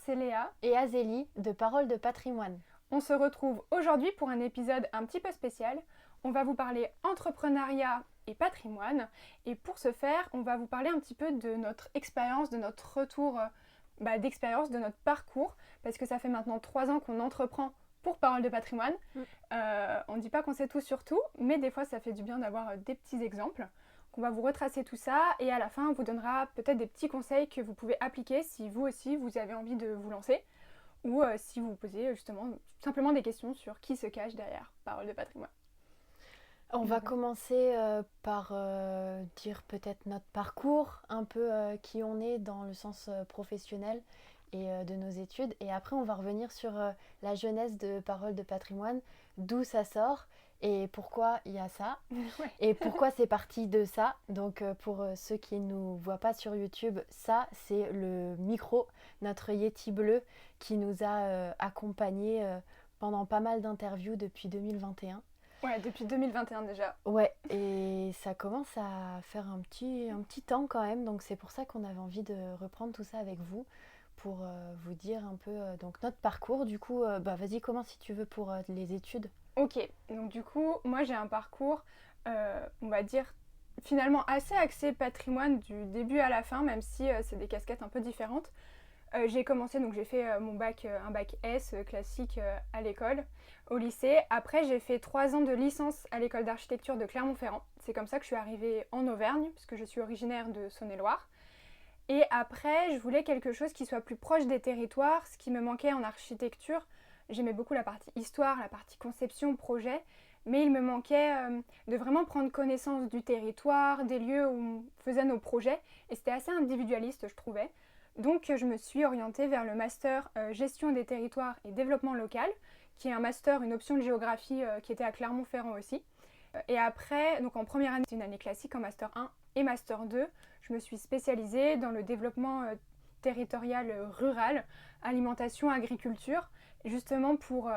c'est Léa et Azélie de Paroles de Patrimoine. On se retrouve aujourd'hui pour un épisode un petit peu spécial. On va vous parler entrepreneuriat et patrimoine. Et pour ce faire, on va vous parler un petit peu de notre expérience, de notre retour d'expérience, de notre parcours. Parce que ça fait maintenant 3 ans qu'on entreprend pour Paroles de Patrimoine. On ne dit pas qu'on sait tout sur tout, mais des fois ça fait du bien d'avoir des petits exemples. On va vous retracer tout ça et à la fin on vous donnera peut-être des petits conseils que vous pouvez appliquer si vous aussi vous avez envie de vous lancer ou si vous vous posez justement simplement des questions sur qui se cache derrière Paroles de Patrimoine. On va commencer par dire peut-être notre parcours, un peu qui on est dans le sens professionnel et de nos études. Et après, on va revenir sur la jeunesse de Paroles de Patrimoine, d'où ça sort et pourquoi il y a ça. Ouais. Et pourquoi c'est parti de ça. Donc pour ceux qui ne nous voient pas sur YouTube, ça c'est le micro, notre Yeti bleu qui nous a accompagnés pendant pas mal d'interviews depuis 2021. Ouais, depuis 2021 déjà. Ouais, et ça commence à faire un petit temps quand même, donc c'est pour ça qu'on avait envie de reprendre tout ça avec vous, pour vous dire un peu donc notre parcours. Du coup, vas-y, commence si tu veux pour les études. Ok, donc du coup, moi j'ai un parcours, on va dire, finalement assez axé patrimoine du début à la fin, même si c'est des casquettes un peu différentes. J'ai commencé, donc j'ai fait mon bac, un bac S classique à l'école, au lycée. Après, j'ai fait 3 ans de licence à l'école d'architecture de Clermont-Ferrand. C'est comme ça que je suis arrivée en Auvergne, puisque je suis originaire de Saône-et-Loire. Et après, je voulais quelque chose qui soit plus proche des territoires, ce qui me manquait en architecture. J'aimais beaucoup la partie histoire, la partie conception, projet, mais il me manquait de vraiment prendre connaissance du territoire, des lieux où on faisait nos projets, et c'était assez individualiste, je trouvais. Donc je me suis orientée vers le master gestion des territoires et développement local, qui est un master, une option de géographie qui était à Clermont-Ferrand aussi. Et après, donc en première année, c'est une année classique en master 1 et master 2, je me suis spécialisée dans le développement territorial rural, alimentation, agriculture, justement pour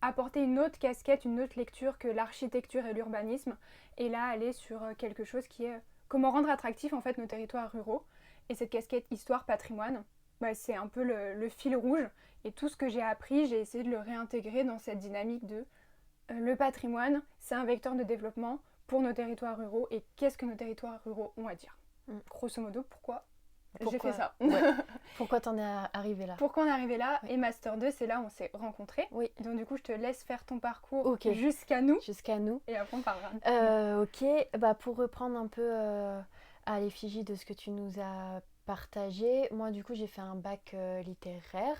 apporter une autre casquette, une autre lecture que l'architecture et l'urbanisme, et là aller sur quelque chose qui est comment rendre attractifs en fait nos territoires ruraux. Et cette casquette histoire-patrimoine, c'est un peu le fil rouge. Et tout ce que j'ai appris, j'ai essayé de le réintégrer dans cette dynamique de le patrimoine, c'est un vecteur de développement pour nos territoires ruraux. Et qu'est-ce que nos territoires ruraux ont à dire ? Grosso modo, pourquoi j'ai fait ça. Ouais. Pourquoi t'en es arrivé là ? Pourquoi on est arrivé là ? Oui. Et Master 2, c'est là où on s'est rencontrés. Oui. Donc du coup, je te laisse faire ton parcours Ok. jusqu'à nous. Jusqu'à nous. Et après, on parlera. Ok, pour reprendre un peu à l'effigie de ce que tu nous as partagé, moi du coup j'ai fait un bac littéraire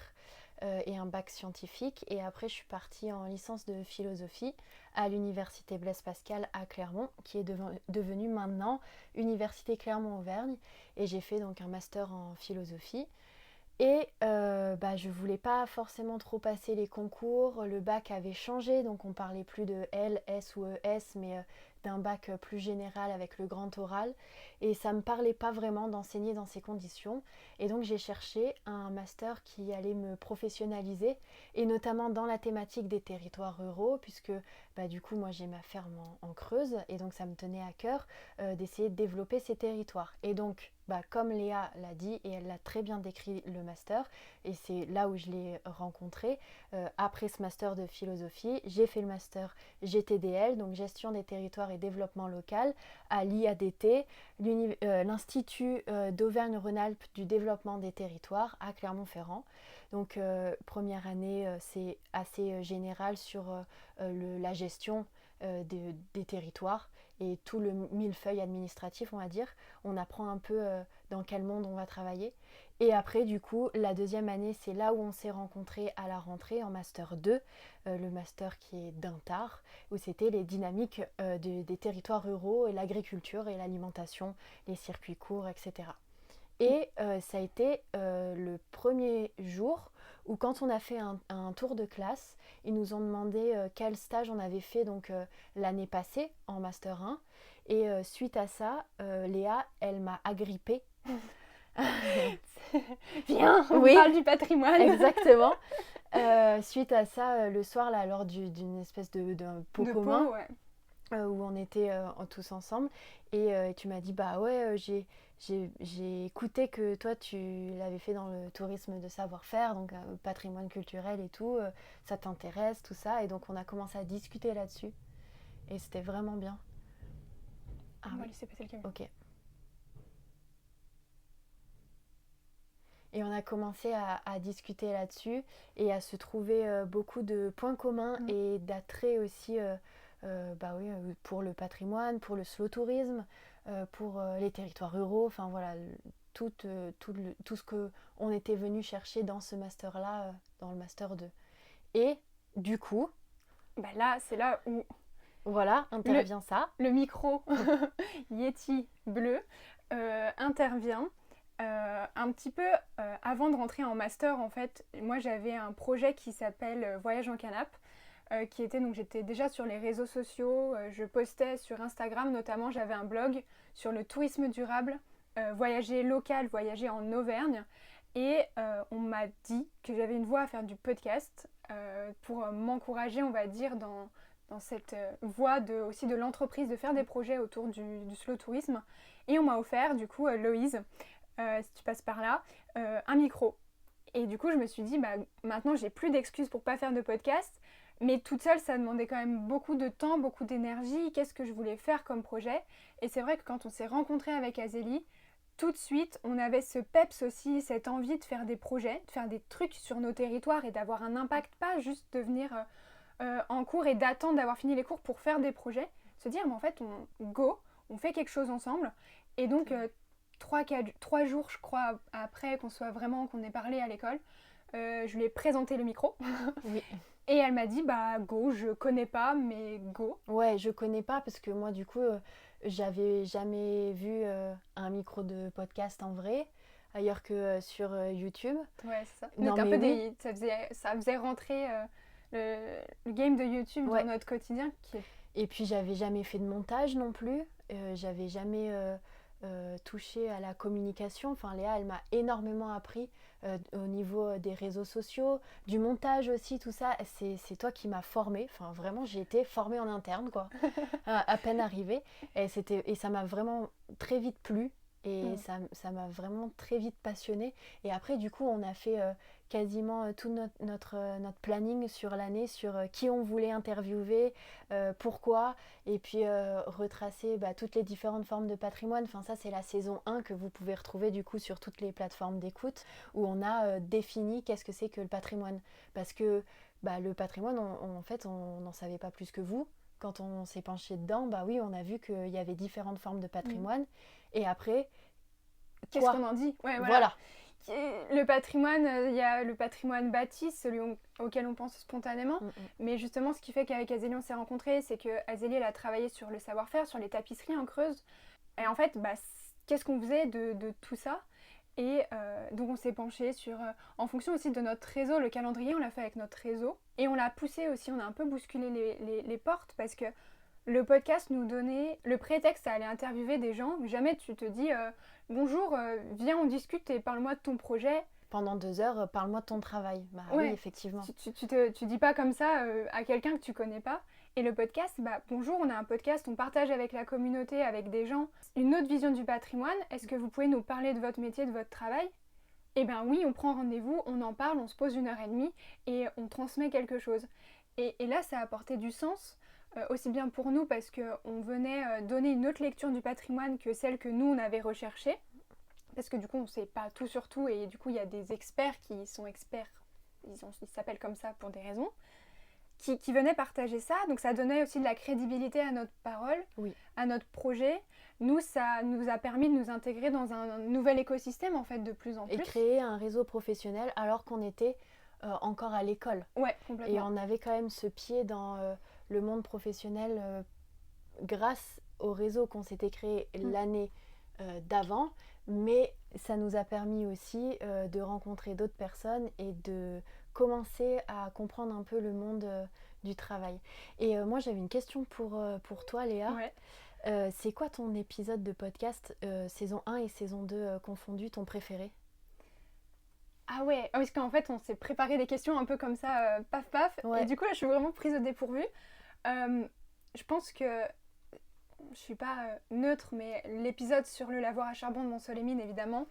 et un bac scientifique, et après je suis partie en licence de philosophie à l'université Blaise Pascal à Clermont, qui est devenue maintenant Université Clermont-Auvergne, et j'ai fait donc un master en philosophie. Et je voulais pas forcément trop passer les concours, le bac avait changé, donc on parlait plus de L, S ou ES, mais d'un bac plus général avec le grand oral, et ça me parlait pas vraiment d'enseigner dans ces conditions, et donc j'ai cherché un master qui allait me professionnaliser, et notamment dans la thématique des territoires ruraux, puisque du coup moi j'ai ma ferme en Creuse, et donc ça me tenait à cœur d'essayer de développer ces territoires. Et donc comme Léa l'a dit, et elle l'a très bien décrit le master, et c'est là où je l'ai rencontré, après ce master de philosophie, j'ai fait le master GTDL, donc gestion des territoires et développement local, à l'IADT, l'Institut d'Auvergne-Rhône-Alpes du développement des territoires à Clermont-Ferrand. Donc première année, c'est assez général sur la gestion des territoires et tout le millefeuille administratif, on va dire. On apprend un peu dans quel monde on va travailler. Et après, du coup, la deuxième année, c'est là où on s'est rencontrés à la rentrée en Master 2, le master qui est d'Intar, où c'était les dynamiques des territoires ruraux et l'agriculture et l'alimentation, les circuits courts, etc. Et ça a été le premier jour où, quand on a fait un tour de classe, ils nous ont demandé quel stage on avait fait donc l'année passée en Master 1. Et suite à ça, Léa, elle m'a agrippée. Viens, on Oui, parle du patrimoine. Exactement. Suite à ça, le soir, là, lors d'une espèce d'un pot commun, ouais. où on était tous ensemble. Et tu m'as dit, bah ouais, j'ai écouté que toi, tu l'avais fait dans le tourisme de savoir-faire, donc patrimoine culturel et tout, ça t'intéresse, tout ça. Et donc, on a commencé à discuter là-dessus. Et c'était vraiment bien. Ah On va oui, laisser passer le camion. ok. Et on a commencé à discuter là-dessus et à se trouver beaucoup de points communs et d'attraits aussi bah oui, pour le patrimoine, pour le slow tourisme, pour les territoires ruraux, enfin voilà, tout ce qu'on était venu chercher dans ce master-là, dans le master 2. Et du coup, Bah là, c'est là où voilà, intervient ça. le micro Yeti bleu intervient. Un petit peu avant de rentrer en master, en fait, moi j'avais un projet qui s'appelle Voyage en canap, qui était, donc j'étais déjà sur les réseaux sociaux, je postais sur Instagram notamment, j'avais un blog sur le tourisme durable, voyager local, voyager en Auvergne, et on m'a dit que j'avais une voie à faire du podcast pour m'encourager, on va dire, dans cette voie aussi de l'entreprise, de faire des projets autour du slow tourisme. Et on m'a offert, du coup, Loïse, si tu passes par là, un micro. Et du coup, je me suis dit, bah, maintenant, j'ai plus d'excuses pour pas faire de podcast. Mais toute seule, ça demandait quand même beaucoup de temps, beaucoup d'énergie. Qu'est-ce que je voulais faire comme projet? Et c'est vrai que quand on s'est rencontré avec Azélie, tout de suite, on avait ce peps aussi, cette envie de faire des projets, de faire des trucs sur nos territoires et d'avoir un impact, pas juste de venir en cours et d'attendre d'avoir fini les cours pour faire des projets. Se dire, mais en fait, on fait quelque chose ensemble. Et donc, 3 jours, je crois, après qu'on ait parlé à l'école, je lui ai présenté le micro. Oui. Et elle m'a dit, bah go, je connais pas, mais go. Ouais, je connais pas parce que moi, du coup, j'avais jamais vu un micro de podcast en vrai, ailleurs que sur YouTube. Ouais, c'est ça. Non, un mais peu oui. ça faisait rentrer le game de YouTube Ouais. dans notre quotidien. Et puis, j'avais jamais fait de montage non plus. J'avais jamais touché à la communication. Enfin, Léa, elle m'a énormément appris au niveau des réseaux sociaux, du montage aussi, tout ça. C'est toi qui m'as formée. Enfin, vraiment, j'ai été formée en interne, quoi. À peine arrivée. Et ça m'a vraiment très vite plu. Et ça m'a vraiment très vite passionnée. Et après, du coup, on a fait quasiment tout notre planning sur l'année, sur qui on voulait interviewer, pourquoi, et puis retracer toutes les différentes formes de patrimoine. Enfin, ça, c'est la saison 1 que vous pouvez retrouver du coup sur toutes les plateformes d'écoute, où on a défini qu'est-ce que c'est que le patrimoine. Parce que le patrimoine, en fait, on n'en savait pas plus que vous. Quand on s'est penché dedans, bah oui, on a vu qu'il y avait différentes formes de patrimoine. Et après, qu'est-ce qu'on en dit? Ouais, voilà. Le patrimoine, il y a le patrimoine bâti, celui auquel on pense spontanément. Mais justement, ce qui fait qu'avec Azélie, on s'est rencontrés, c'est que Azélie, elle a travaillé sur le savoir-faire, sur les tapisseries en Creuse. Et en fait, qu'est-ce qu'on faisait de tout ça? Et donc on s'est penché sur, en fonction aussi de notre réseau, le calendrier, on l'a fait avec notre réseau. Et on l'a poussé aussi, on a un peu bousculé les portes parce que le podcast nous donnait le prétexte à aller interviewer des gens. Jamais tu te dis bonjour, viens on discute et parle-moi de ton projet. Pendant 2 heures, parle-moi de ton travail. Bah ouais, oui, effectivement. Tu dis pas comme ça à quelqu'un que tu connais pas. Et le podcast, bonjour, on a un podcast, on partage avec la communauté, avec des gens, une autre vision du patrimoine. Est-ce que vous pouvez nous parler de votre métier, de votre travail? Eh bien oui, on prend rendez-vous, on en parle, on se pose 1h30 et on transmet quelque chose. Et là, ça a apporté du sens. Aussi bien pour nous parce qu'on venait donner une autre lecture du patrimoine que celle que nous on avait recherchée, parce que du coup on ne sait pas tout sur tout et du coup il y a des experts qui sont experts, ils s'appellent comme ça pour des raisons, qui venaient partager ça, donc ça donnait aussi de la crédibilité à notre parole, oui. à notre projet. Nous, ça nous a permis de nous intégrer dans un nouvel écosystème en fait de plus en plus. Et créer un réseau professionnel alors qu'on était encore à l'école. Ouais, complètement. Et on avait quand même ce pied dans le monde professionnel grâce au réseau qu'on s'était créé l'année d'avant, mais ça nous a permis aussi de rencontrer d'autres personnes et de commencer à comprendre un peu le monde du travail. Et moi j'avais une question pour toi Léa. Ouais. C'est quoi ton épisode de podcast saison 1 et saison 2 confondus, ton préféré? Ah ouais, parce qu'en fait on s'est préparé des questions un peu comme ça, paf paf, ouais. Et du coup là je suis vraiment prise au dépourvu. Je pense que je suis pas neutre, mais l'épisode sur le lavoir à charbon de Montsolémine, évidemment.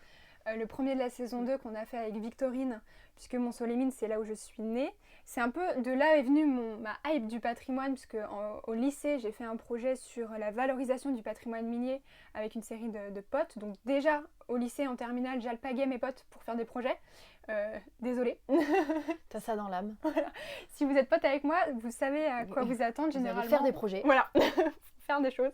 Le premier de la saison 2 qu'on a fait avec Victorine, puisque Montsolémine, c'est là où je suis née. C'est un peu de là est venue ma hype du patrimoine, puisque au lycée, j'ai fait un projet sur la valorisation du patrimoine minier avec une série de potes. Donc déjà, au lycée, en terminale, j'alpaguais mes potes pour faire des projets. Désolée. T'as ça dans l'âme. Voilà. Si vous êtes pote avec moi, vous savez à quoi vous attendre généralement. Vous allez faire des projets. Voilà, faire des choses.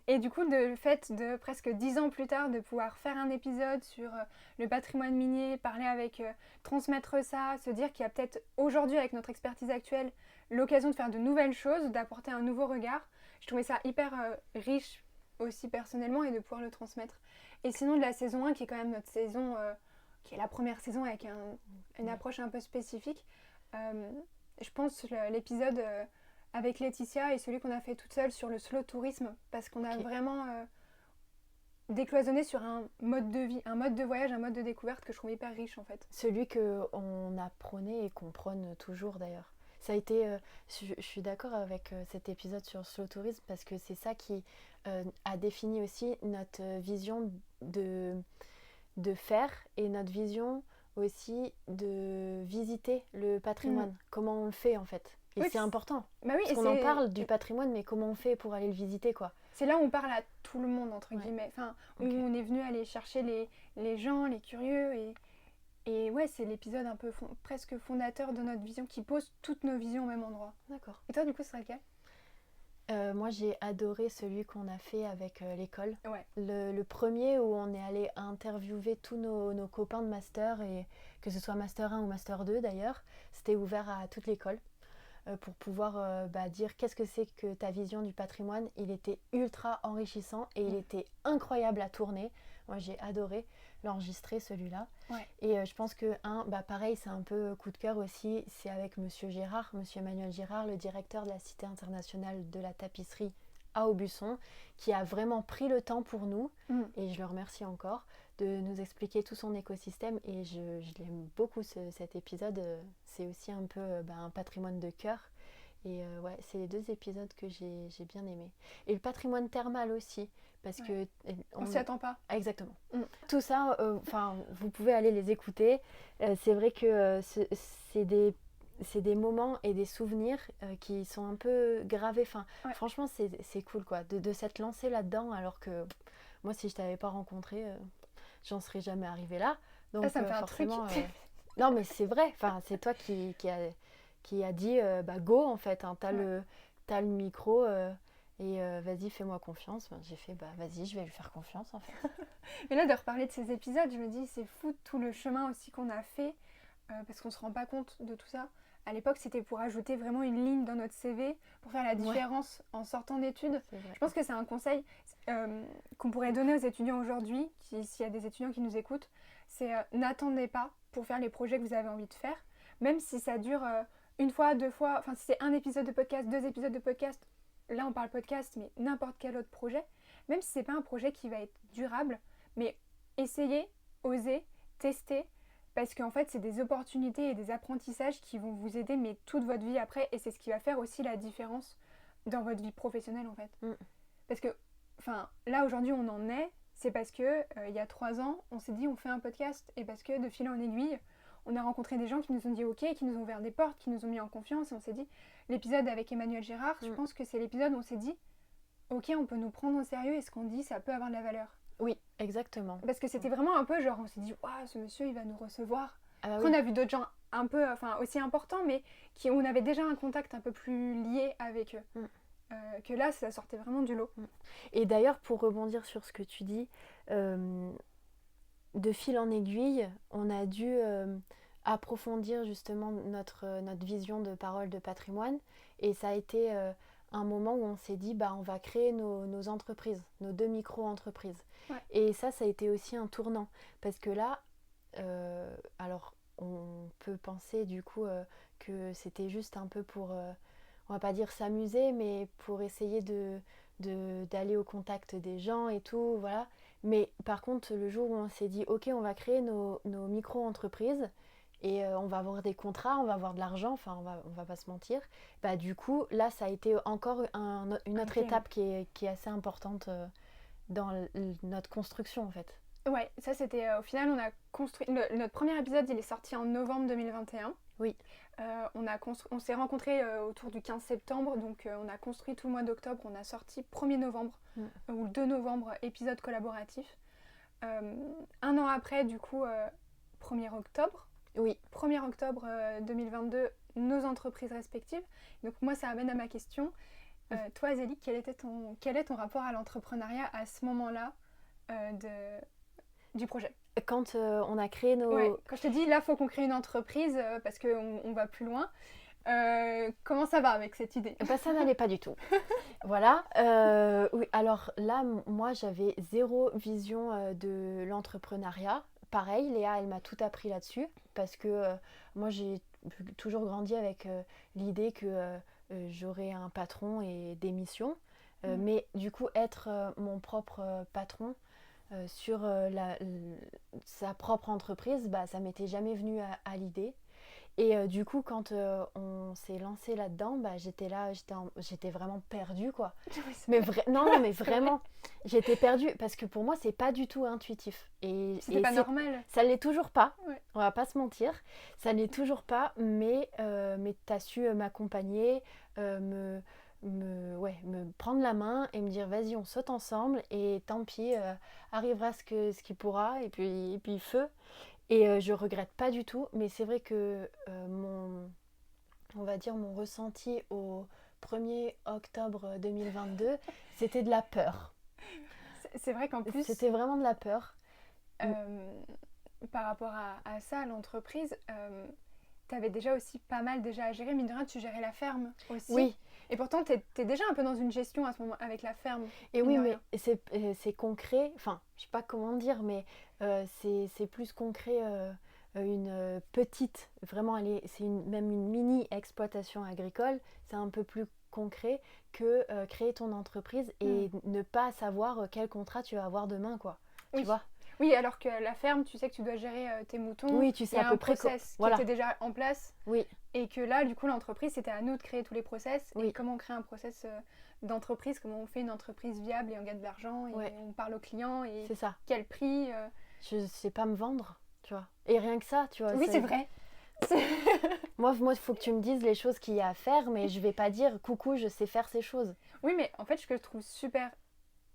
Et du coup, le fait de presque 10 ans plus tard de pouvoir faire un épisode sur le patrimoine minier, parler avec, transmettre ça, se dire qu'il y a peut-être aujourd'hui, avec notre expertise actuelle, l'occasion de faire de nouvelles choses, d'apporter un nouveau regard, je trouvais ça hyper riche aussi personnellement et de pouvoir le transmettre. Et sinon, de la saison 1, qui est quand même notre saison, qui est la première saison avec une approche un peu spécifique, je pense l'épisode... avec Laetitia et celui qu'on a fait toute seule sur le slow tourisme, parce qu'on a vraiment décloisonné sur un mode de vie, un mode de voyage, un mode de découverte que je trouve hyper riche en fait. Celui qu'on a prôné et qu'on prône toujours d'ailleurs. Ça a été, je suis d'accord avec cet épisode sur le slow tourisme parce que c'est ça qui a défini aussi notre vision de faire et notre vision aussi de visiter le patrimoine. Comment on le fait en fait. Et c'est important. Bah oui, parce qu'on en parle du patrimoine, mais comment on fait pour aller le visiter quoi. C'est là où on parle à tout le monde, entre guillemets. Enfin, où on est venu aller chercher les gens, les curieux. Et ouais, c'est l'épisode un peu presque fondateur de notre vision qui pose toutes nos visions au même endroit. D'accord. Et toi, du coup, ce serait lequel ? Moi, j'ai adoré celui qu'on a fait avec l'école. Ouais. Le premier où on est allé interviewer tous nos copains de master, et que ce soit master 1 ou master 2 d'ailleurs. C'était ouvert à toute l'école. Pour pouvoir dire qu'est-ce que c'est que ta vision du patrimoine. Il était ultra enrichissant et il était incroyable à tourner. Moi j'ai adoré l'enregistrer celui-là. Ouais. Et je pense que pareil, c'est un peu coup de cœur aussi, c'est avec monsieur Emmanuel Girard, le directeur de la Cité internationale de la tapisserie à Aubusson, qui a vraiment pris le temps pour nous, et je le remercie encore, de nous expliquer tout son écosystème. Et je l'aime beaucoup cet épisode. C'est aussi un peu un patrimoine de cœur. Et ouais, c'est les deux épisodes que j'ai bien aimés. Et le patrimoine thermal aussi, parce que... On s'y attend pas. Exactement. Tout ça, vous pouvez aller les écouter. C'est vrai que c'est des moments et des souvenirs qui sont un peu gravés. Franchement, c'est cool quoi, de s'être lancé là-dedans, alors que moi, si je t'avais pas rencontré, j'en serais jamais arrivée là. Donc ça me fait forcément, un truc. non, mais c'est vrai. C'est toi qui a dit go en fait. T'as le micro et vas-y, fais-moi confiance. J'ai fait vas-y, je vais lui faire confiance en fait. Mais là, de reparler de ces épisodes, je me dis c'est fou tout le chemin aussi qu'on a fait, parce qu'on se rend pas compte de tout ça. À l'époque, c'était pour ajouter vraiment une ligne dans notre CV, pour faire la différence en sortant d'études. Je pense que c'est un conseil qu'on pourrait donner aux étudiants aujourd'hui, s'il y a des étudiants qui nous écoutent, c'est n'attendez pas pour faire les projets que vous avez envie de faire, même si ça dure une fois, 2 fois, enfin si c'est un épisode de podcast, 2 épisodes de podcast, là on parle podcast, mais n'importe quel autre projet, même si c'est pas un projet qui va être durable, mais essayez, osez, testez, parce qu'en fait c'est des opportunités et des apprentissages qui vont vous aider mais toute votre vie après, et c'est ce qui va faire aussi la différence dans votre vie professionnelle en fait. Parce que là aujourd'hui on en est, c'est parce que il y a 3 ans on s'est dit on fait un podcast, et parce que de fil en aiguille on a rencontré des gens qui nous ont dit ok, qui nous ont ouvert des portes, qui nous ont mis en confiance, et on s'est dit, l'épisode avec Emmanuel Girard, je pense que c'est l'épisode où on s'est dit ok, on peut nous prendre au sérieux et ce qu'on dit ça peut avoir de la valeur. Oui, exactement. Parce que c'était vraiment un peu genre, on s'est dit waouh, ce monsieur il va nous recevoir. Après, on a vu d'autres gens un peu aussi importants, mais on avait déjà un contact un peu plus lié avec eux. Que là ça sortait vraiment du lot. Et d'ailleurs, pour rebondir sur ce que tu dis, de fil en aiguille, on a dû approfondir justement notre vision de parole de patrimoine, et ça a été un moment où on s'est dit on va créer nos entreprises, nos 2 micro-entreprises. Et ça a été aussi un tournant, parce que là, alors on peut penser du coup que c'était juste un peu pour, on va pas dire s'amuser, mais pour essayer d'aller au contact des gens et tout, voilà. Mais par contre, le jour où on s'est dit ok, on va créer nos micro-entreprises, et on va avoir des contrats, on va avoir de l'argent, enfin on va pas se mentir. Bah du coup là ça a été encore une autre étape qui est assez importante dans notre construction en fait. Ouais, ça c'était au final on a construit notre premier épisode, il est sorti en novembre 2021. Oui. On s'est rencontrés autour du 15 septembre, donc on a construit tout le mois d'octobre, on a sorti 1er novembre ou 2 novembre épisode collaboratif. Un an après, du coup, 1er octobre. Oui. 1er octobre 2022, nos entreprises respectives. Donc moi, ça amène à ma question. Toi, Zélie, quel est ton rapport à l'entrepreneuriat à ce moment-là du projet? Quand on a créé nos... Ouais, quand je te dis, là, il faut qu'on crée une entreprise parce qu'on va plus loin. Comment ça va avec cette idée? Bah, ça n'allait pas du tout. Voilà. Oui, alors là, moi, j'avais zéro vision de l'entrepreneuriat. Pareil, Léa, elle m'a tout appris là-dessus parce que moi, j'ai toujours grandi avec l'idée que j'aurais un patron et des missions. Mais du coup, être mon propre patron sur sa propre entreprise, bah, ça m'était jamais venu à l'idée. Et du coup, quand on s'est lancé là-dedans, bah, j'étais vraiment perdue, quoi. Mais non, mais vraiment, j'étais perdue parce que pour moi, c'est pas du tout intuitif. C'était pas normal. Ça l'est toujours pas. Ouais. On va pas se mentir, ça l'est toujours pas. Mais t'as su m'accompagner, me prendre la main et me dire vas-y, on saute ensemble et tant pis, arrivera ce qui pourra et puis feu. Et je regrette pas du tout, mais c'est vrai que on va dire mon ressenti au 1er octobre 2022, c'était de la peur. C'est vrai qu'en plus... C'était vraiment de la peur. Par rapport à ça, à l'entreprise, tu avais déjà aussi pas mal déjà à gérer. Mine de rien, tu gérais la ferme aussi. Oui. Et pourtant, tu es déjà un peu dans une gestion à ce moment avec la ferme. Et oui, mais c'est concret. Enfin, je sais pas comment dire, mais c'est plus concret. Une petite, vraiment, c'est même une mini exploitation agricole. C'est un peu plus concret que créer ton entreprise et ne pas savoir quel contrat tu vas avoir demain, quoi. Oui. Tu vois? Oui, alors que la ferme, tu sais que tu dois gérer tes moutons. Oui, tu sais à peu près. Il y a un process qui était déjà en place. Oui. Et que là, du coup, l'entreprise, c'était à nous de créer tous les process. Oui. Et comment on crée un process d'entreprise, comment on fait une entreprise viable et on gagne de l'argent et on parle aux clients et c'est ça. Quel prix. Je sais pas me vendre, tu vois. Et rien que ça, tu vois. Oui, c'est vrai. Moi, il faut que tu me dises les choses qu'il y a à faire, mais je vais pas dire coucou, je sais faire ces choses. Oui, mais en fait, ce que je trouve super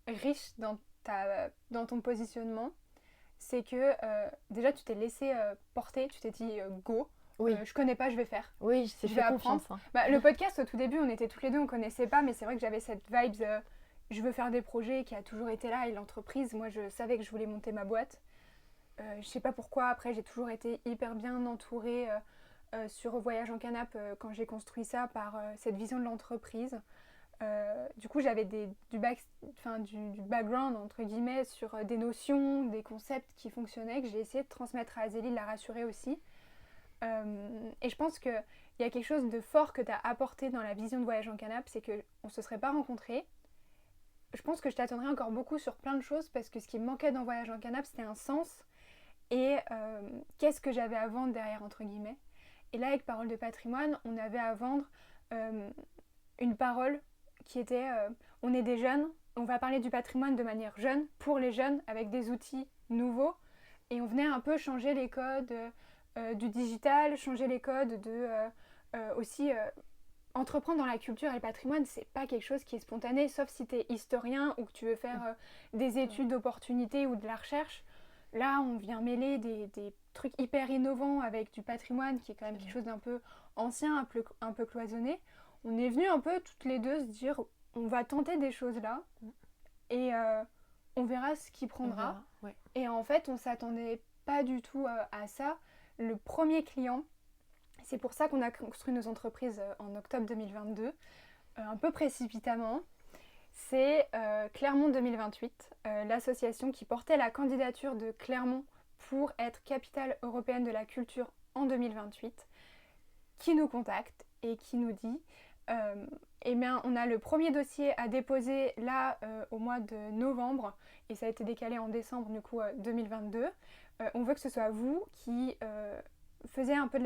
riche dans ton positionnement, c'est que déjà tu t'es laissé porter, tu t'es dit go, je connais pas, je vais faire. Oui, je fais confiance. Hein. Bah, le podcast, au tout début, on était toutes les deux, on connaissait pas, mais c'est vrai que j'avais cette vibe, je veux faire des projets qui a toujours été là, et l'entreprise, moi je savais que je voulais monter ma boîte. Je sais pas pourquoi, après j'ai toujours été hyper bien entourée sur Voyage en Canap quand j'ai construit ça par cette vision de l'entreprise. Du coup, j'avais du background entre guillemets sur des notions, des concepts qui fonctionnaient, que j'ai essayé de transmettre à Zélie, de la rassurer aussi. Et je pense qu'il y a quelque chose de fort que tu as apporté dans la vision de Voyage en Canap, c'est qu'on ne se serait pas rencontrés. Je pense que je t'attendrai encore beaucoup sur plein de choses parce que ce qui me manquait dans Voyage en Canap, c'était un sens et qu'est-ce que j'avais à vendre derrière, entre guillemets. Et là, avec Parole de patrimoine, on avait à vendre une parole qui était on est des jeunes, on va parler du patrimoine de manière jeune, pour les jeunes, avec des outils nouveaux. Et on venait un peu changer les codes du digital, changer les codes de aussi entreprendre dans la culture et le patrimoine, c'est pas quelque chose qui est spontané, sauf si tu es historien ou que tu veux faire des études d'opportunité ou de la recherche. Là, on vient mêler des trucs hyper innovants avec du patrimoine qui est quand même quelque chose d'un peu ancien, un peu cloisonné. On est venu un peu toutes les deux se dire on va tenter des choses là et on verra ce qui prendra. Ouais. Et en fait, on s'attendait pas du tout à ça. Le premier client, c'est pour ça qu'on a construit nos entreprises en octobre 2022, un peu précipitamment. C'est Clermont 2028, l'association qui portait la candidature de Clermont pour être capitale européenne de la culture en 2028, qui nous contacte et qui nous dit on a le premier dossier à déposer là au mois de novembre et ça a été décalé en décembre du coup 2022. On veut que ce soit vous qui faisait un peu de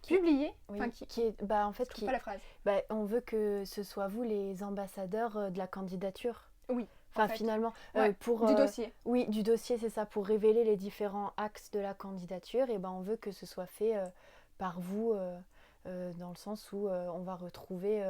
qui publiait, Oui, qui qui est, bah, en je fait, trouve pas la phrase. bah, on veut que ce soit vous les ambassadeurs de la candidature. Oui. Enfin, en fait. finalement, Ouais, pour... du dossier. Oui, du dossier, c'est ça, pour révéler les différents axes de la candidature. Et ben, on veut que ce soit fait par vous, dans le sens où on va retrouver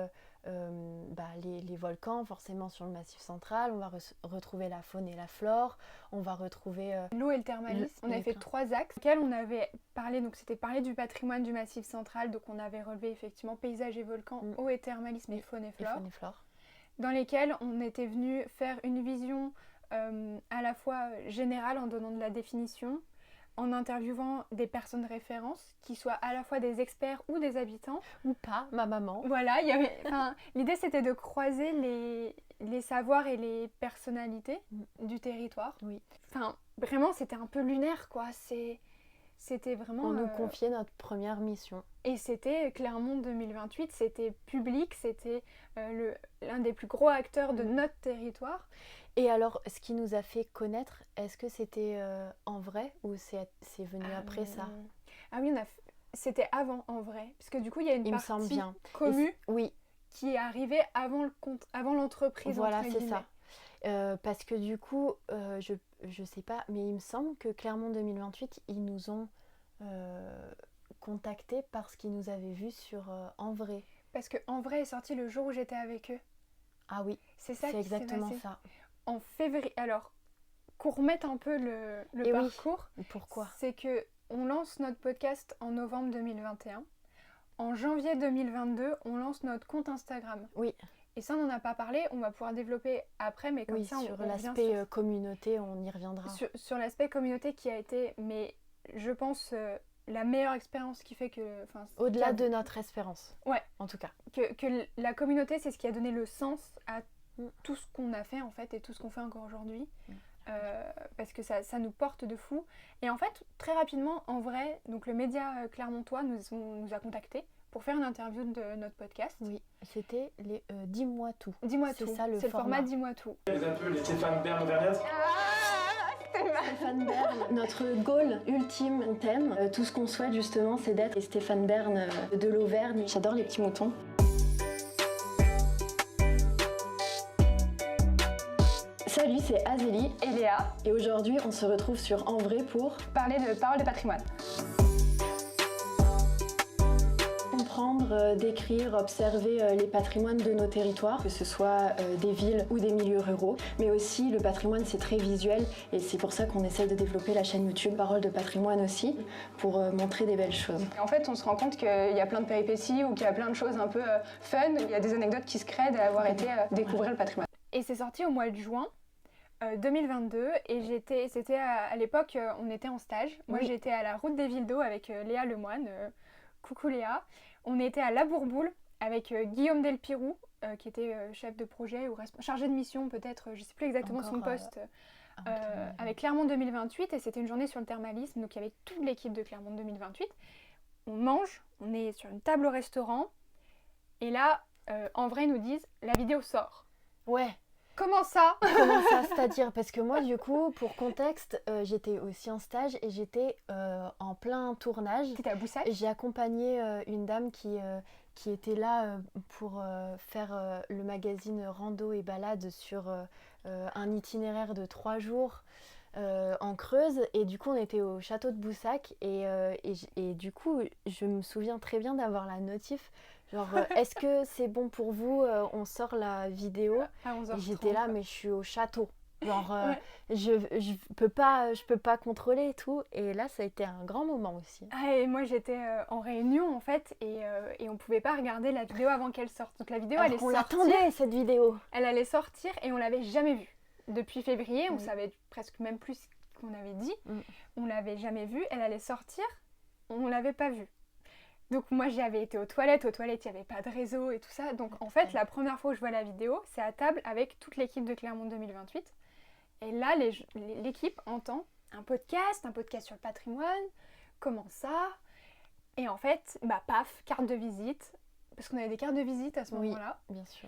les volcans, forcément sur le Massif central. On va retrouver la faune et la flore. On va retrouver... L'eau et le thermalisme. On avait fait 3 axes, auxquels on avait parlé. Donc, c'était parler du patrimoine du Massif central. Donc, on avait relevé effectivement paysage et volcans, eau et thermalisme et faune et flore. Dans lesquels on était venu faire une vision à la fois générale en donnant de la définition, en interviewant des personnes de référence qui soient à la fois des experts ou des habitants. Ou pas, ma maman. Voilà, l'idée c'était de croiser les savoirs et les personnalités du territoire. Oui. Enfin, vraiment c'était un peu lunaire quoi, c'était vraiment... On nous confiait notre première mission. Et c'était Clermont 2028, c'était public, c'était l'un des plus gros acteurs de notre territoire. Et alors, ce qui nous a fait connaître, est-ce que c'était en vrai ou c'est venu après ça? Ah oui, c'était avant en vrai. Parce que du coup, il y a une il partie me semble bien. Commu oui. Qui est arrivée avant l'entreprise. Voilà, c'est ça. Parce que du coup, je sais pas, mais il me semble que Clermont 2028, ils nous ont contactés parce qu'ils nous avaient vus sur En Vrai. Parce que En Vrai est sorti le jour où j'étais avec eux. Ah oui, c'est ça. C'est exactement ça. En février. Alors, qu'on remette un peu le parcours. Oui. Pourquoi? C'est que on lance notre podcast en novembre 2021. En janvier 2022, on lance notre compte Instagram. Oui. Et ça, on n'en a pas parlé, on va pouvoir développer après, mais comme ça, sur l'aspect communauté, on y reviendra. Sur l'aspect communauté qui a été, mais je pense, la meilleure expérience qui fait que... Au-delà de notre espérance. Ouais. En tout cas. Que la communauté, c'est ce qui a donné le sens à tout ce qu'on a fait, en fait, et tout ce qu'on fait encore aujourd'hui. Parce que ça nous porte de fou. Et en fait, très rapidement, En Vrai, donc le média clermontois nous a contactés pour faire une interview de notre podcast. Oui, c'était les Dis-moi tout. Dis-moi tout. C'est le format Dis-moi tout. Vous êtes un peu les Stéphane Bern auvergnats. Stéphane Bern, notre goal ultime, on t'aime. Tout ce qu'on souhaite justement, c'est d'être les Stéphane Bern de l'Auvergne. J'adore les petits moutons. Salut, c'est Azélie et Léa. Et aujourd'hui, on se retrouve sur En Vrai pour parler de Parole de patrimoine. Comprendre, décrire, observer les patrimoines de nos territoires, que ce soit des villes ou des milieux ruraux. Mais aussi, le patrimoine, c'est très visuel et c'est pour ça qu'on essaye de développer la chaîne YouTube Parole de patrimoine aussi, pour montrer des belles choses. En fait, on se rend compte qu'il y a plein de péripéties ou qu'il y a plein de choses un peu fun. Il y a des anecdotes qui se créent d'avoir été découvrir le patrimoine. Et c'est sorti au mois de juin 2022 et c'était à l'époque, on était en stage. Moi, j'étais à la Route des Villes d'Eau avec Léa Lemoine. Coucou Léa. On était à La Bourboule avec Guillaume Delpirou, qui était chef de projet ou chargé de mission peut-être, je ne sais plus exactement son poste, avec Clermont 2028 et c'était une journée sur le thermalisme, donc il y avait toute l'équipe de Clermont 2028. On mange, on est sur une table au restaurant et là, En Vrai, ils nous disent la vidéo sort. Ouais. Comment ça? Comment ça? C'est-à-dire, parce que moi, du coup, pour contexte, j'étais aussi en stage et j'étais en plein tournage. T'étais à Boussac? J'ai accompagné une dame qui était là pour faire le magazine Rando et Balade sur un itinéraire de 3 jours en Creuse. Et du coup, on était au château de Boussac et du coup, je me souviens très bien d'avoir la notif. Genre, est-ce que c'est bon pour vous? On sort la vidéo. À 11h30. Et j'étais là, mais je suis au château. Genre, je peux pas contrôler et tout. Et là, ça a été un grand moment aussi. Ah, et moi, j'étais en réunion, en fait, et on pouvait pas regarder la vidéo avant qu'elle sorte. Donc la vidéo, alors allait qu'on sortir. l'attendait, cette vidéo. Elle allait sortir et on l'avait jamais vue. Depuis février, on savait presque même plus ce qu'on avait dit. On l'avait jamais vue. Elle allait sortir, on l'avait pas vue. Donc moi j'avais été aux toilettes il n'y avait pas de réseau et tout ça. Donc en fait la première fois où je vois la vidéo, c'est à table avec toute l'équipe de Clermont 2028. Et là l'équipe entend un podcast sur le patrimoine, comment ça? Et en fait, paf, carte de visite, parce qu'on avait des cartes de visite à ce moment-là. Bien sûr.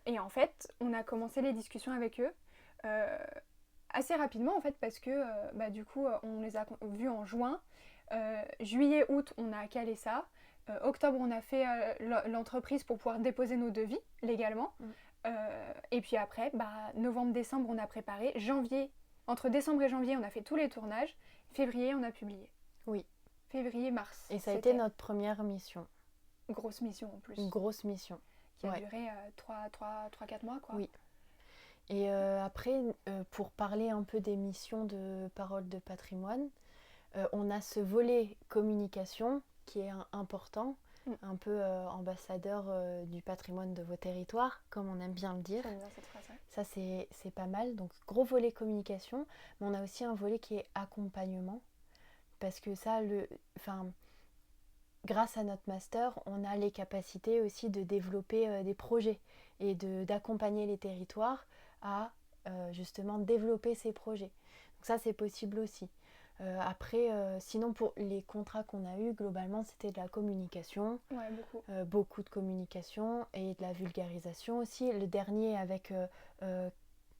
Et en fait, on a commencé les discussions avec eux. assez rapidement en fait parce que du coup on les a vus en juin. Juillet, août, on a calé ça. Octobre, on a fait l'entreprise pour pouvoir déposer nos devis légalement. Et puis après, novembre, décembre, on a préparé. Janvier, entre décembre et janvier, on a fait tous les tournages. Février, on a publié. Oui. Février, mars. Et ça a été notre première mission. Grosse mission en plus. Une grosse mission. Qui a duré 3-4 mois, quoi. Oui. Et après, pour parler un peu des missions de Parole de patrimoine, on a ce volet communication qui est important, un peu ambassadeur du patrimoine de vos territoires, comme on aime bien le dire. J'aime bien cette phrase, ouais. Ça, c'est pas mal. Donc, gros volet communication, mais on a aussi un volet qui est accompagnement, parce que ça, grâce à notre master, on a les capacités aussi de développer des projets et d'accompagner les territoires à justement développer ces projets. Donc ça, c'est possible aussi. Après, sinon pour les contrats qu'on a eus, globalement, c'était de la communication. Ouais, beaucoup. Beaucoup de communication et de la vulgarisation aussi. Le dernier avec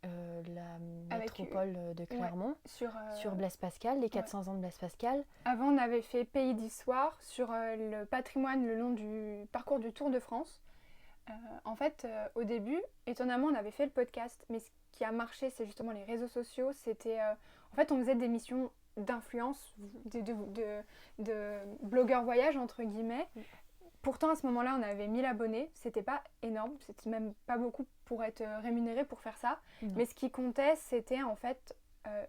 la métropole de Clermont, sur Blaise Pascal, les 400 ans de Blaise Pascal. Avant, on avait fait Pays d'Histoire sur le patrimoine le long du parcours du Tour de France. En fait, au début, étonnamment, on avait fait le podcast, mais ce qui a marché, c'est justement les réseaux sociaux. C'était, en fait, on faisait des missions d'influence, de blogueurs voyage, entre guillemets. Pourtant, à ce moment-là, on avait 1000 abonnés. C'était pas énorme, c'était même pas beaucoup pour être rémunéré pour faire ça. Mais ce qui comptait, c'était en fait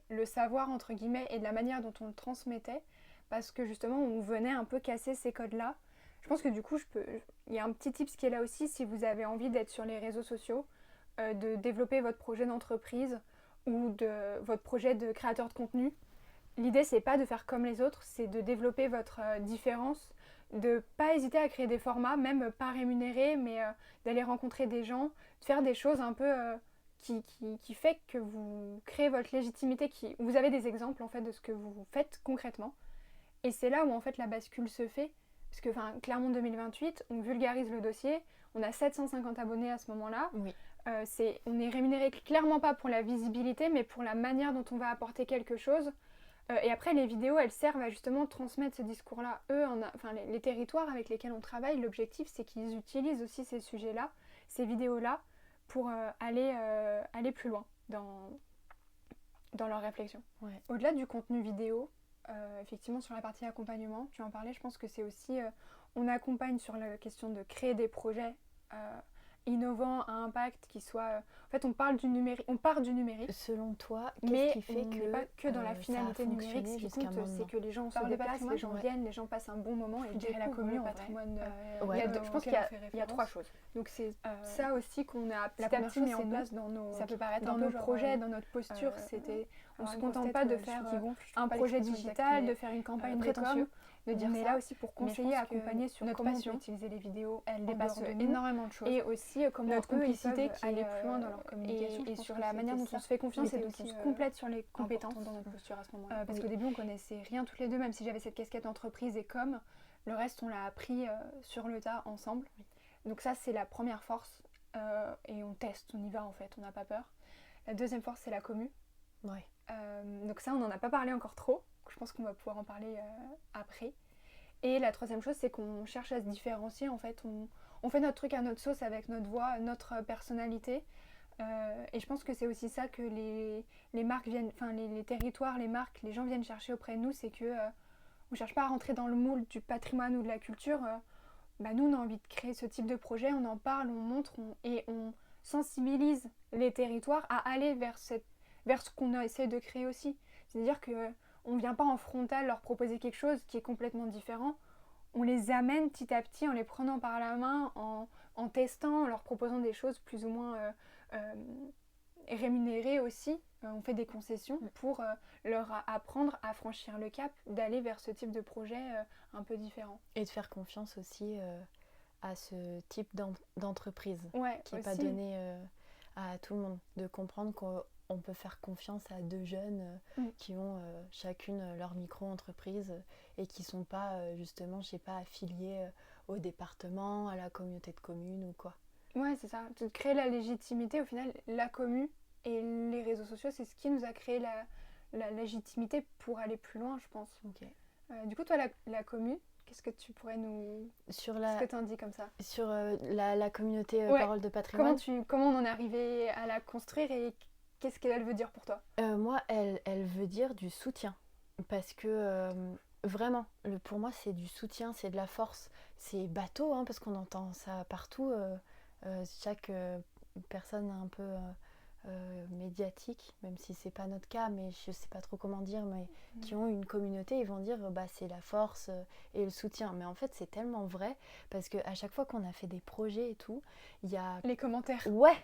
le savoir, entre guillemets, et de la manière dont on le transmettait. Parce que justement, on venait un peu casser ces codes-là. Je pense que du coup, il y a un petit tips qui est là aussi, si vous avez envie d'être sur les réseaux sociaux, de développer votre projet d'entreprise ou de votre projet de créateur de contenu. L'idée, c'est pas de faire comme les autres, c'est de développer votre différence, de pas hésiter à créer des formats, même pas rémunérés, mais d'aller rencontrer des gens, de faire des choses un peu qui fait que vous créez votre légitimité, vous avez des exemples en fait de ce que vous faites concrètement. Et c'est là où en fait la bascule se fait, parce que Clermont 2028, on vulgarise le dossier, on a 750 abonnés à ce moment-là. Oui. On est rémunéré clairement pas pour la visibilité, mais pour la manière dont on va apporter quelque chose. Et après, les vidéos, elles servent à justement transmettre ce discours-là. Les territoires avec lesquels on travaille, l'objectif, c'est qu'ils utilisent aussi ces sujets-là, ces vidéos-là, pour aller plus loin dans leur réflexion. Ouais. Au-delà du contenu vidéo, effectivement, sur la partie accompagnement, tu en parlais, je pense que c'est aussi... on accompagne sur la question de créer des projets innovants, à impact, qui soit... En fait, on part du numérique. Selon toi, mais qu'est-ce qui fait on n'est pas que dans la finalité numérique. Ce qui compte, c'est que les gens se déplacent, les gens viennent, les gens passent un bon moment et dirais la commune, le patrimoine. je pense qu'il y a 3 choses. Donc c'est ça aussi qu'on a petit à petit mis en place dans nos projets, dans notre posture. On ne se contente pas de faire un projet digital, de faire une campagne de com, de dire ça aussi pour conseiller, accompagner sur comment on peut utiliser les vidéos. Elle dépasse énormément de choses. Et aussi comment notre complicité qui aller plus loin dans leur communication et sur la manière dont on se fait confiance et dont on se complète sur les compétences dans notre posture à ce moment-là. Parce qu'au début on connaissait rien toutes les deux, même si j'avais cette casquette entreprise et com, le reste on l'a appris sur le tas ensemble. Donc ça c'est la première force et on teste, on y va en fait, on n'a pas peur. La deuxième force c'est la commu. Ouais. Donc ça on n'en a pas parlé encore trop, je pense qu'on va pouvoir en parler après. Et la troisième chose c'est qu'on cherche à se différencier en fait, on fait notre truc à notre sauce avec notre voix, notre personnalité. Et je pense que c'est aussi ça que les marques viennent, les territoires, les marques, les gens viennent chercher auprès de nous, c'est que on cherche pas à rentrer dans le moule du patrimoine ou de la culture. Nous on a envie de créer ce type de projet, on en parle, on montre et on sensibilise les territoires à aller vers ce qu'on essaie de créer aussi. C'est-à-dire qu'on ne vient pas en frontal leur proposer quelque chose qui est complètement différent. On les amène petit à petit en les prenant par la main, en testant, en leur proposant des choses plus ou moins rémunérées aussi. On fait des concessions pour leur apprendre à franchir le cap, d'aller vers ce type de projet un peu différent. Et de faire confiance aussi à ce type d'entreprise qui n'est aussi. Pas donné à tout le monde. De comprendre qu'on peut faire confiance à deux jeunes qui ont chacune leur micro-entreprise et qui ne sont pas justement, affiliés au département, à la communauté de communes ou quoi. Ouais, c'est ça. De créer la légitimité, au final, la commu et les réseaux sociaux, c'est ce qui nous a créé la légitimité pour aller plus loin, je pense. Ok. Du coup, toi, la commu, qu'est-ce que tu pourrais nous... Sur Qu'est-ce que t'en dis comme ça? sur la communauté Ouais. Parole de patrimoine. Comment on en est arrivé à la construire et qu'est-ce qu'elle veut dire pour toi? Moi, elle veut dire du soutien. Parce que vraiment, pour moi, c'est du soutien, c'est de la force. C'est bateau, hein, parce qu'on entend ça partout. Chaque personne un peu médiatique, même si c'est pas notre cas, mais je sais pas trop comment dire, mais qui ont une communauté, ils vont dire c'est la force et le soutien. Mais en fait, c'est tellement vrai, parce qu'à chaque fois qu'on a fait des projets et tout, il y a... Les commentaires. Ouais.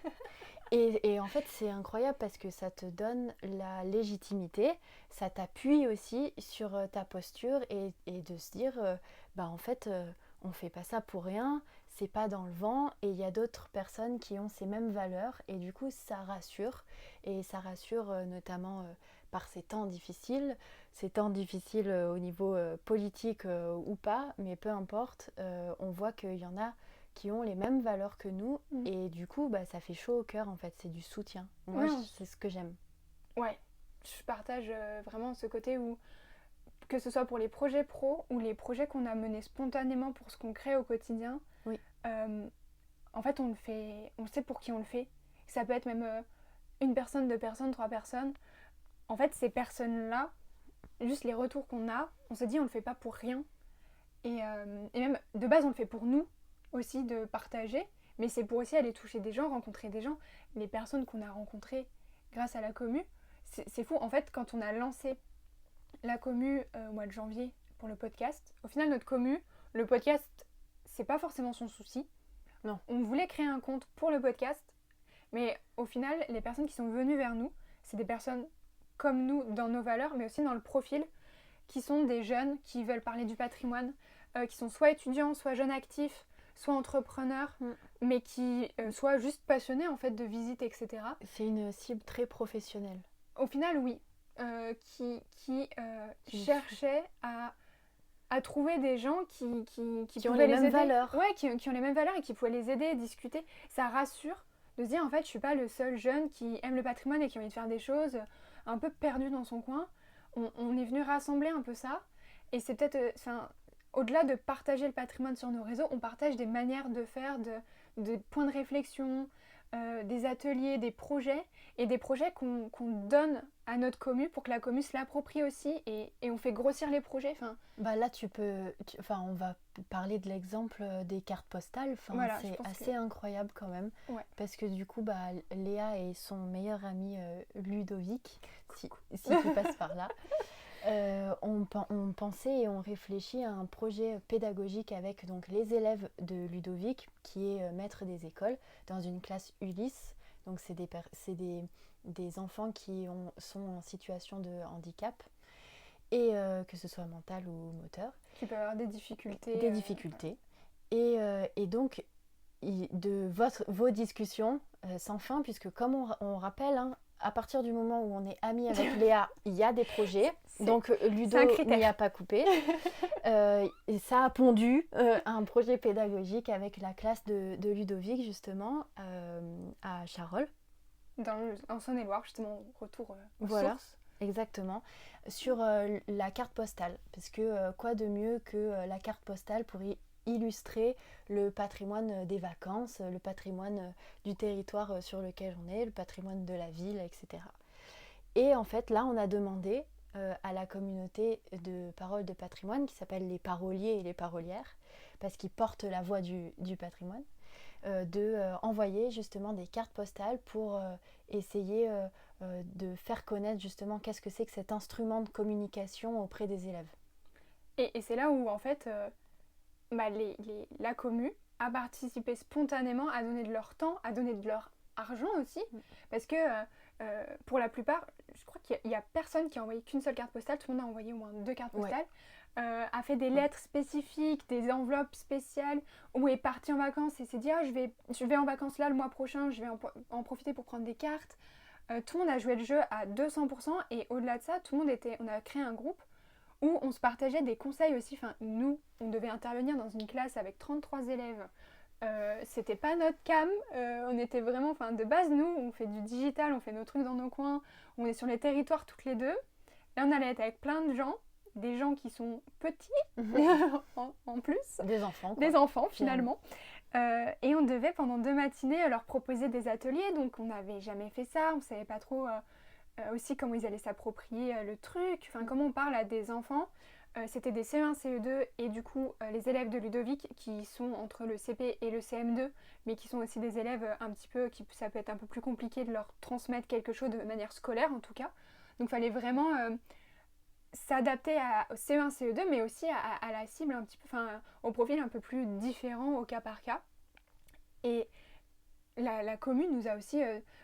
Et en fait, c'est incroyable parce que ça te donne la légitimité, ça t'appuie aussi sur ta posture et de se dire, en fait, on fait pas ça pour rien, c'est pas dans le vent et il y a d'autres personnes qui ont ces mêmes valeurs et du coup, ça rassure. Et ça rassure notamment par ces temps difficiles au niveau politique ou pas, mais peu importe, on voit qu'il y en a qui ont les mêmes valeurs que nous et du coup ça fait chaud au cœur en fait, c'est du soutien. Moi c'est ce que j'aime. Ouais, je partage vraiment ce côté où que ce soit pour les projets pro ou les projets qu'on a menés spontanément pour ce qu'on crée au quotidien, oui. En fait on le fait, on sait pour qui on le fait. Ça peut être même une personne, deux personnes, trois personnes. En fait ces personnes-là, juste les retours qu'on a, on se dit on le fait pas pour rien. Et même de base on le fait pour nous aussi de partager, mais c'est pour aussi aller toucher des gens, rencontrer des gens. Les personnes qu'on a rencontrées grâce à la commu, c'est fou. En fait, quand on a lancé la commu au mois de janvier pour le podcast, au final, notre commu, le podcast, c'est pas forcément son souci. Non. On voulait créer un compte pour le podcast, mais au final, les personnes qui sont venues vers nous, c'est des personnes comme nous dans nos valeurs, mais aussi dans le profil, qui sont des jeunes qui veulent parler du patrimoine, qui sont soit étudiants, soit jeunes actifs, soit entrepreneurs, mais qui soient juste passionnés en fait de visite, etc. C'est une cible très professionnelle. Au final, oui. Qui cherchait à trouver des gens qui ont les mêmes aider. Valeurs. Ouais, qui ont les mêmes valeurs et qui pouvaient les aider, discuter. Ça rassure de se dire en fait je suis pas le seul jeune qui aime le patrimoine et qui a envie de faire des choses un peu perdu dans son coin. On est venu rassembler un peu ça et c'est peut-être... au-delà de partager le patrimoine sur nos réseaux, on partage des manières de faire, de points de réflexion, des ateliers, des projets, et des projets qu'on donne à notre commu pour que la commu se l'approprie aussi, et on fait grossir les projets. Là, on va parler de l'exemple des cartes postales. Voilà, c'est assez incroyable quand même, parce que du coup, Léa et son meilleur ami Ludovic, si tu passes par là, on pensait et on réfléchit à un projet pédagogique avec donc les élèves de Ludovic, qui est maître des écoles, dans une classe Ulysse. Donc c'est des enfants qui sont en situation de handicap, et que ce soit mental ou moteur. Qui peuvent avoir des difficultés. Et donc, de vos discussions sans fin, puisque comme on rappelle, à partir du moment où on est amis avec Léa, il y a des projets. Donc Ludo n'y a pas coupé. Et ça a pondu un projet pédagogique avec la classe de Ludovic, justement, à Charolles. En Saône-et-Loire, justement, retour aux sources. Exactement. Sur la carte postale. Parce que quoi de mieux que la carte postale pour illustrer le patrimoine des vacances, le patrimoine du territoire sur lequel on est, le patrimoine de la ville, etc. Et en fait, là, on a demandé à la communauté de Parole de patrimoine, qui s'appelle les paroliers et les parolières, parce qu'ils portent la voix du patrimoine, d'envoyer justement des cartes postales pour essayer de faire connaître justement qu'est-ce que c'est que cet instrument de communication auprès des élèves. Et c'est là où, en fait... la commu a participé spontanément à donner de leur temps, à donner de leur argent aussi, parce que pour la plupart, je crois qu'il n'y a personne qui a envoyé qu'une seule carte postale, tout le monde a envoyé au moins 2 cartes postales, a fait des lettres spécifiques, des enveloppes spéciales, ou est parti en vacances et s'est dit je vais en vacances là le mois prochain, je vais en profiter pour prendre des cartes. Tout le monde a joué le jeu à 200%, et au-delà de ça, on a créé un groupe où on se partageait des conseils aussi. Nous, on devait intervenir dans une classe avec 33 élèves c'était pas notre cam. On était vraiment, enfin de base nous, on fait du digital, on fait nos trucs dans nos coins, on est sur les territoires toutes les deux. Là on allait être avec plein de gens, des gens qui sont petits en plus, Des enfants, quoi. des enfants finalement. Et on devait pendant 2 matinées leur proposer des ateliers, donc on n'avait jamais fait ça, on savait pas trop aussi comment ils allaient s'approprier le truc, enfin comment on parle à des enfants. C'était des CE1, CE2 et du coup les élèves de Ludovic qui sont entre le CP et le CM2, mais qui sont aussi des élèves un petit peu, ça peut être un peu plus compliqué de leur transmettre quelque chose de manière scolaire en tout cas. Donc il fallait vraiment s'adapter au CE1, CE2, mais aussi à la cible un petit peu, enfin au profil un peu plus différent au cas par cas. Et la commune nous a aussi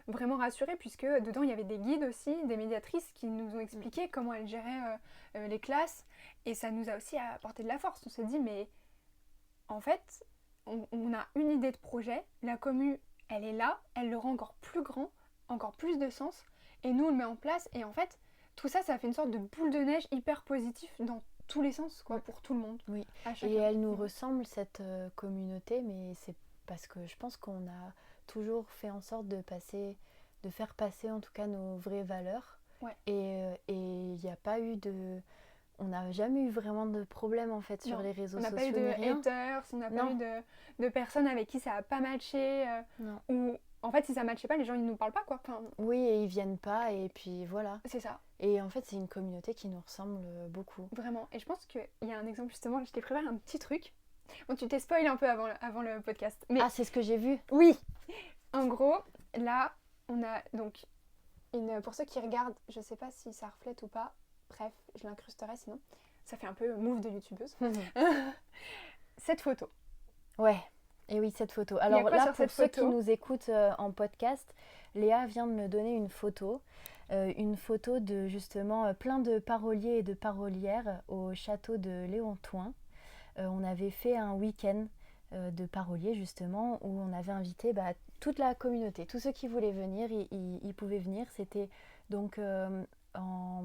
vraiment rassurés, puisque dedans il y avait des guides aussi, des médiatrices qui nous ont expliqué comment elles géraient les classes, et ça nous a aussi apporté de la force. On s'est dit mais en fait on a une idée de projet, la commune elle est là, elle le rend encore plus grand, encore plus de sens, et nous on le met en place, et en fait tout ça fait une sorte de boule de neige hyper positif dans tous les sens quoi, pour tout le monde. Oui, À chacun. et elle nous ressemble cette communauté, mais c'est parce que je pense qu'on a toujours fait en sorte de faire passer en tout cas nos vraies valeurs. Ouais. Et il n'y a pas eu on n'a jamais eu vraiment de problème en fait sur Non, les réseaux on n'a sociaux. pas eu de ni rien. haters, on n'a pas Non. eu de personnes avec qui ça n'a pas matché. Non. Ou en fait, si ça ne matchait pas, les gens ils nous parlent pas quoi. Enfin, Oui, et ils viennent pas, et puis voilà. c'est ça, Et en fait, c'est une communauté qui nous ressemble beaucoup. vraiment. Et je pense qu'il y a un exemple justement, je t'ai préparé un petit truc. Bon, tu t'es spoilé un peu avant le podcast. Mais Ah, c'est ce que j'ai vu. oui, en gros, là, on a donc pour ceux qui regardent, je sais pas si ça reflète ou pas. Bref, je l'incrusterai sinon. Ça fait un peu move de youtubeuse. Cette photo. Ouais, et oui, cette photo. Il y a Alors quoi là, sur pour cette ceux qui photo nous écoutent en podcast, Léa vient de me donner une photo de justement plein de paroliers et de parolières au château de Léontoin. On avait fait un week-end de paroliers justement, où on avait invité toute la communauté, tous ceux qui voulaient venir, ils pouvaient venir. C'était donc en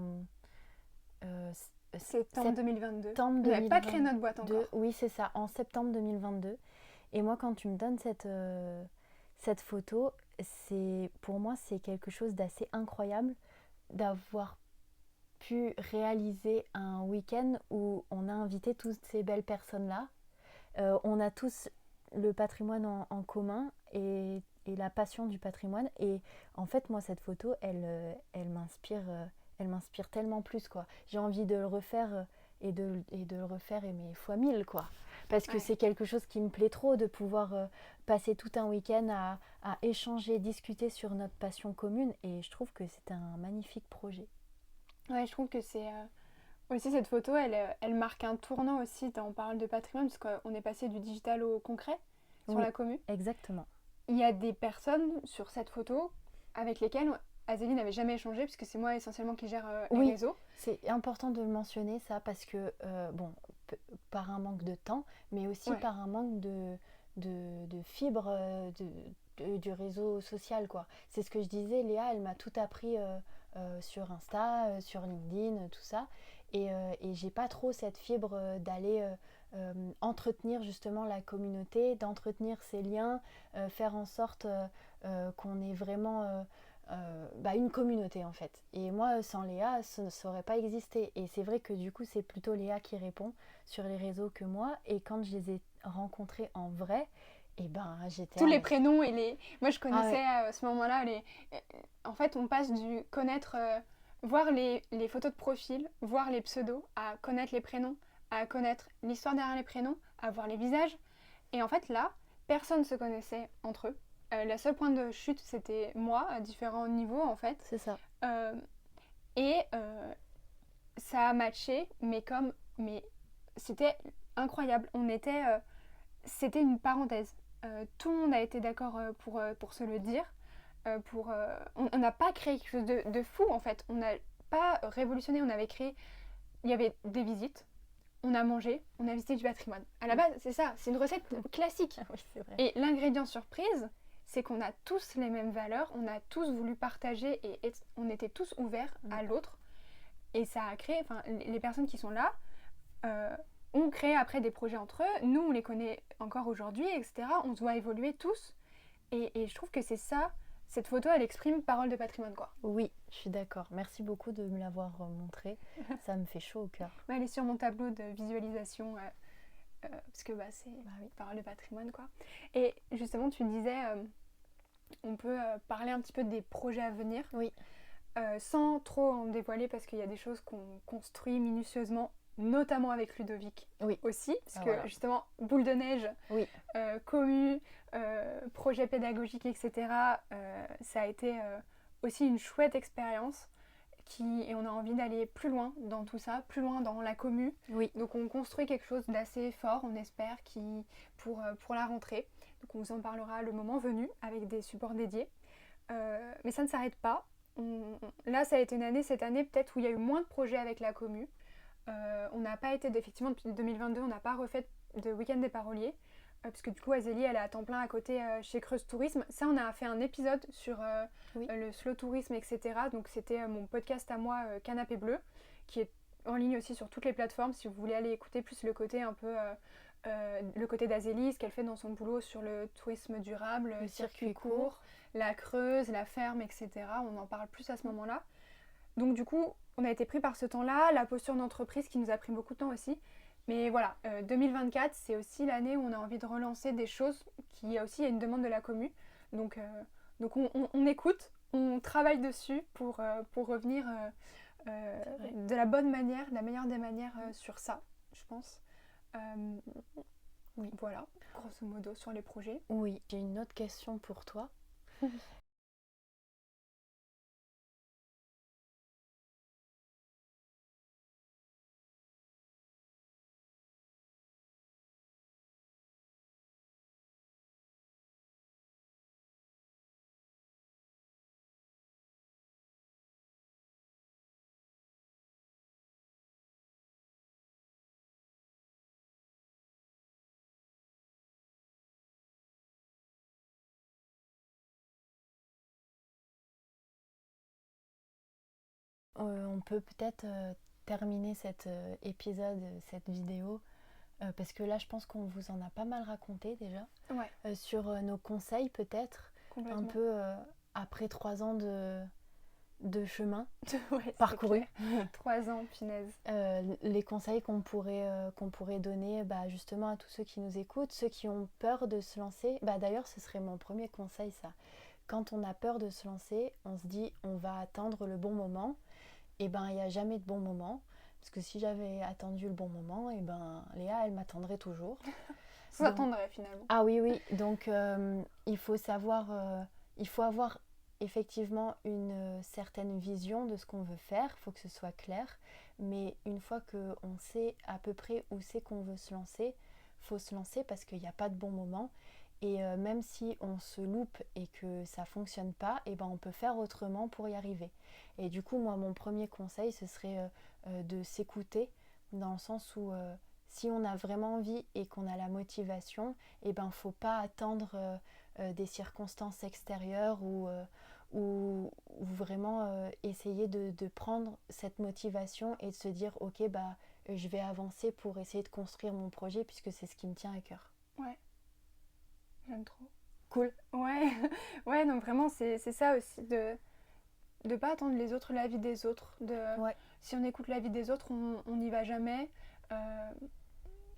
Septembre 2022. septembre On n'avait pas 2022. créé notre boîte encore. Oui, c'est ça, en septembre 2022. Et moi, quand tu me donnes cette photo, pour moi, c'est quelque chose d'assez incroyable d'avoir pu réaliser un week-end où on a invité toutes ces belles personnes-là. On a tous le patrimoine en commun et la passion du patrimoine. Et en fait, moi, cette photo, elle m'inspire tellement plus, quoi. J'ai envie de le refaire et de le refaire mais fois 1000, quoi. Parce que c'est quelque chose qui me plaît trop, de pouvoir passer tout un week-end à échanger, discuter sur notre passion commune. Et je trouve que c'est un magnifique projet. Ouais, je trouve que c'est... Aussi, cette photo, elle marque un tournant aussi dans On parle de patrimoine, parce qu'on est passé du digital au concret sur la commune. Exactement. Il y a des personnes sur cette photo avec lesquelles Azélie n'avait jamais échangé, puisque c'est moi essentiellement qui gère les réseaux. C'est important de le mentionner, ça, parce que, par un manque de temps, mais aussi par un manque de fibre du réseau social, quoi. C'est ce que je disais, Léa, elle m'a tout appris sur Insta, sur LinkedIn, tout ça. Et j'ai pas trop cette fibre d'aller entretenir justement la communauté, d'entretenir ces liens, faire en sorte qu'on ait vraiment une communauté en fait. Et moi, sans Léa, ça n'aurait pas existé. Et c'est vrai que du coup, c'est plutôt Léa qui répond sur les réseaux que moi. Et quand je les ai rencontrés en vrai, et j'étais... Tous les prénoms et les... Moi, je connaissais à ce moment-là en fait, on passe du connaître... voir les photos de profil, voir les pseudos, à connaître les prénoms, à connaître l'histoire derrière les prénoms, à voir les visages. Et en fait, là, personne ne se connaissait entre eux. La seule point de chute, c'était moi, à différents niveaux, en fait. C'est ça. Ça a matché, mais c'était incroyable. C'était une parenthèse. Tout le monde a été d'accord pour se le dire. On n'a pas créé quelque chose de fou en fait, on n'a pas révolutionné, on avait créé, il y avait des visites, on a mangé, on a visité du patrimoine. À la base, c'est ça, c'est une recette classique. Oui, c'est vrai. Et l'ingrédient surprise, c'est qu'on a tous les mêmes valeurs, on a tous voulu partager et on était tous ouverts à l'autre. Et ça a créé, les personnes qui sont là, ont créé après des projets entre eux. Nous, on les connaît encore aujourd'hui, etc. On se voit évoluer tous. Et je trouve que c'est ça, cette photo, elle exprime parole de patrimoine, quoi. Oui, je suis d'accord. Merci beaucoup de me l'avoir montré. Ça me fait chaud au cœur. Elle est sur mon tableau de visualisation, parce que c'est oui. parole de patrimoine, quoi. Et justement, tu disais, on peut parler un petit peu des projets à venir. Oui. Sans trop en dévoiler, parce qu'il y a des choses qu'on construit minutieusement, notamment avec Ludovic aussi, parce que justement, boule de neige, commu, projet pédagogique, etc., ça a été aussi une chouette expérience, et on a envie d'aller plus loin dans tout ça, plus loin dans la commu. Donc on construit quelque chose d'assez fort, on espère, pour la rentrée. Donc on vous en parlera le moment venu, avec des supports dédiés. Mais ça ne s'arrête pas. Là, ça a été une année, cette année peut-être, où il y a eu moins de projets avec la commu. On n'a pas été, effectivement, depuis 2022, on n'a pas refait de week-end des paroliers, parce que du coup, Azélie, elle est à temps plein à côté chez Creuse Tourisme. Ça, on a fait un épisode sur le slow tourisme, etc. Donc, c'était mon podcast à moi, Canapé Bleu, qui est en ligne aussi sur toutes les plateformes, si vous voulez aller écouter plus le côté un peu... le côté d'Azélie, ce qu'elle fait dans son boulot sur le tourisme durable, le circuit court, la Creuse, la ferme, etc. On en parle plus à ce moment-là. Donc du coup, on a été pris par ce temps-là, la posture d'entreprise qui nous a pris beaucoup de temps aussi. Mais voilà, 2024, c'est aussi l'année où on a envie de relancer des choses, qui a aussi une demande de la commu. Donc on écoute, on travaille dessus pour revenir de la bonne manière, de la meilleure des manières sur ça, je pense. Voilà, grosso modo, sur les projets. Oui, j'ai une autre question pour toi. On peut peut-être terminer cet épisode, cette vidéo, parce que là je pense qu'on vous en a pas mal raconté déjà, sur nos conseils peut-être, un peu après 3 ans de chemin parcouru. 3 ans, punaise. Les conseils qu'on pourrait donner justement à tous ceux qui nous écoutent, ceux qui ont peur de se lancer. D'ailleurs, ce serait mon premier conseil, ça. Quand on a peur de se lancer, on se dit on va attendre le bon moment. Et il n'y a jamais de bon moment. Parce que si j'avais attendu le bon moment, Léa, elle m'attendrait toujours. Ça attendrait finalement. Ah oui. Donc il faut avoir effectivement une certaine vision de ce qu'on veut faire. Il faut que ce soit clair. Mais une fois qu'on sait à peu près où c'est qu'on veut se lancer, il faut se lancer parce qu'il n'y a pas de bon moment. Et même si on se loupe et que ça ne fonctionne pas, on peut faire autrement pour y arriver. Et du coup, moi, mon premier conseil, ce serait de s'écouter, dans le sens où si on a vraiment envie et qu'on a la motivation, il ne faut pas attendre des circonstances extérieures ou vraiment essayer de prendre cette motivation et de se dire « Ok, je vais avancer pour essayer de construire mon projet puisque c'est ce qui me tient à cœur. » Ouais. J'aime trop. Cool. Ouais, donc vraiment, c'est ça aussi, de ne pas attendre les autres, l'avis des autres. Si on écoute l'avis des autres, on n'y va jamais.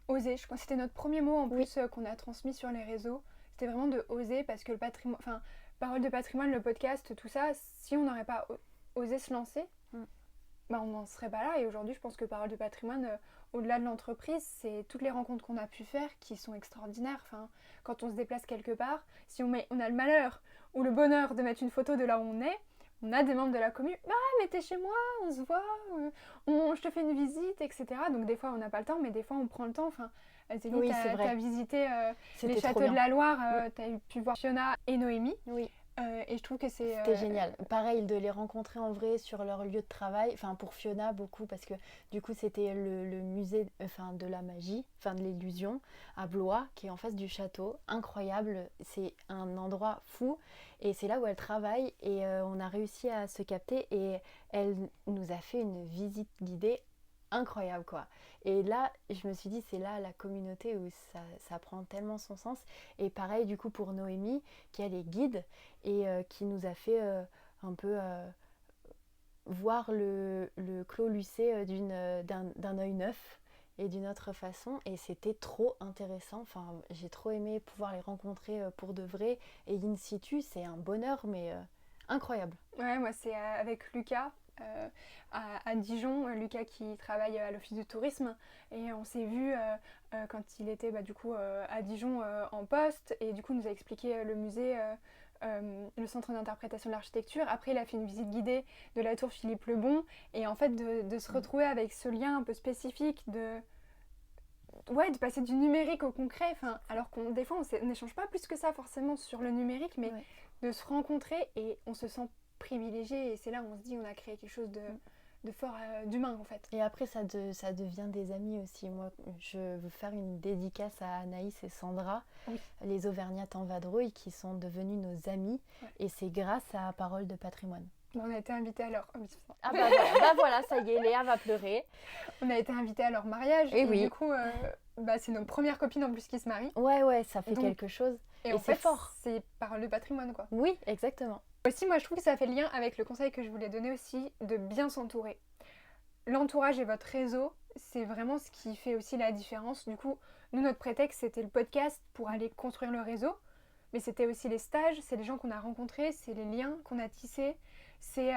Oser, je crois que c'était notre premier mot en plus qu'on a transmis sur les réseaux. C'était vraiment de oser, parce que le patrimoine, parole de patrimoine, le podcast, tout ça, si on n'aurait pas osé se lancer, on n'en serait pas là. Et aujourd'hui, je pense que parole de patrimoine, au-delà de l'entreprise, c'est toutes les rencontres qu'on a pu faire qui sont extraordinaires. Quand on se déplace quelque part, si on a le malheur ou le bonheur de mettre une photo de là où on est, on a des membres de la commu, mais t'es chez moi, on se voit, je te fais une visite, etc. Donc des fois on n'a pas le temps, mais des fois on prend le temps. Azélie, t'as visité les châteaux de la Loire, t'as pu voir Fiona et Noémie. Oui. Et je trouve que c'était génial. Pareil, de les rencontrer en vrai sur leur lieu de travail. Pour Fiona, beaucoup, parce que du coup, c'était le musée de la magie, de l'illusion, à Blois, qui est en face du château. Incroyable. C'est un endroit fou. Et c'est là où elle travaille. Et on a réussi à se capter. Et elle nous a fait une visite guidée incroyable quoi. Et là, je me suis dit, c'est là la communauté où ça prend tellement son sens. Et pareil du coup pour Noémie, qui elle est guide et qui nous a fait un peu voir le Clos Lucé d'un œil neuf et d'une autre façon. Et c'était trop intéressant. Enfin, j'ai trop aimé pouvoir les rencontrer pour de vrai. Et in situ, c'est un bonheur, mais incroyable. Ouais, moi c'est avec Lucas à Dijon, Lucas qui travaille à l'office du tourisme et on s'est vu quand il était du coup à Dijon en poste et du coup il nous a expliqué le musée, le centre d'interprétation de l'architecture. Après il a fait une visite guidée de la tour Philippe le Bon et en fait de se retrouver avec ce lien un peu spécifique de passer du numérique au concret, enfin, alors qu'on des fois on n'échange pas plus que ça forcément sur le numérique, mais de se rencontrer et on se sent privilégié et c'est là où on se dit on a créé quelque chose de fort, d'humain en fait. Et après, ça devient des amis aussi. Moi, je veux faire une dédicace à Anaïs et Sandra, Oui. les Auvergnates en vadrouille, qui sont devenus nos amis. Ouais. Et c'est grâce à Parole de patrimoine. On a été invités à leur... Ah bah voilà, ça y est, Léa va pleurer. On a été invités à leur mariage Et et oui. du coup c'est nos premières copines en plus qui se marient. Ouais, ça fait Donc, quelque chose. Et en c'est fait, fort. C'est Parole de patrimoine quoi. Oui, exactement. Aussi moi je trouve que ça fait le lien avec le conseil que je voulais donner aussi de bien s'entourer. L'entourage et votre réseau, c'est vraiment ce qui fait aussi la différence. Du coup, nous, notre prétexte, c'était le podcast pour aller construire le réseau. Mais c'était aussi les stages, c'est les gens qu'on a rencontrés, c'est les liens qu'on a tissés. C'est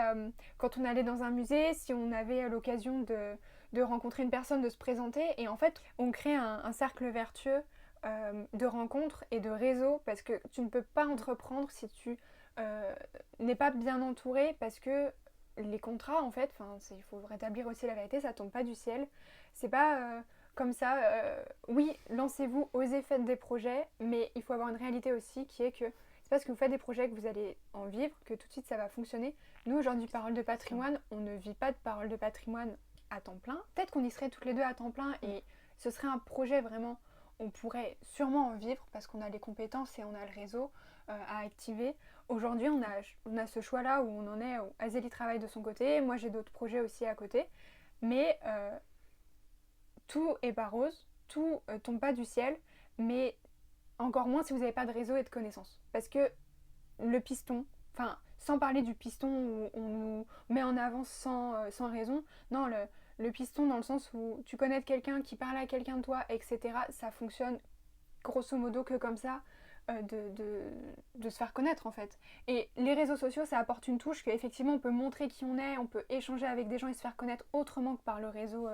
quand on allait dans un musée, si on avait l'occasion de rencontrer une personne, de se présenter. Et en fait, on crée un cercle vertueux de rencontres et de réseaux parce que tu ne peux pas entreprendre si tu n'es pas bien entouré parce que les contrats en fait, il faut rétablir aussi la vérité, ça tombe pas du ciel. C'est pas comme ça, oui, lancez-vous, osez, faites des projets, mais il faut avoir une réalité aussi qui est que c'est parce que vous faites des projets que vous allez en vivre que tout de suite ça va fonctionner. Nous aujourd'hui, Parole de patrimoine, on ne vit pas de Parole de patrimoine à temps plein. Peut-être qu'on y serait toutes les deux à temps plein et ce serait un projet vraiment, on pourrait sûrement en vivre parce qu'on a les compétences et on a le réseau à activer. Aujourd'hui, on a ce choix-là où on en est, où Azélie travaille de son côté, moi j'ai d'autres projets aussi à côté, mais tout est pas rose, tout tombe pas du ciel, mais encore moins si vous n'avez pas de réseau et de connaissances. Parce que le piston, sans parler du piston où on nous met en avant sans raison, non, le piston dans le sens où tu connais quelqu'un qui parle à quelqu'un de toi, etc., ça fonctionne grosso modo que comme ça. De se faire connaître en fait. Et les réseaux sociaux, ça apporte une touche qu'effectivement on peut montrer qui on est, on peut échanger avec des gens et se faire connaître autrement que par le réseau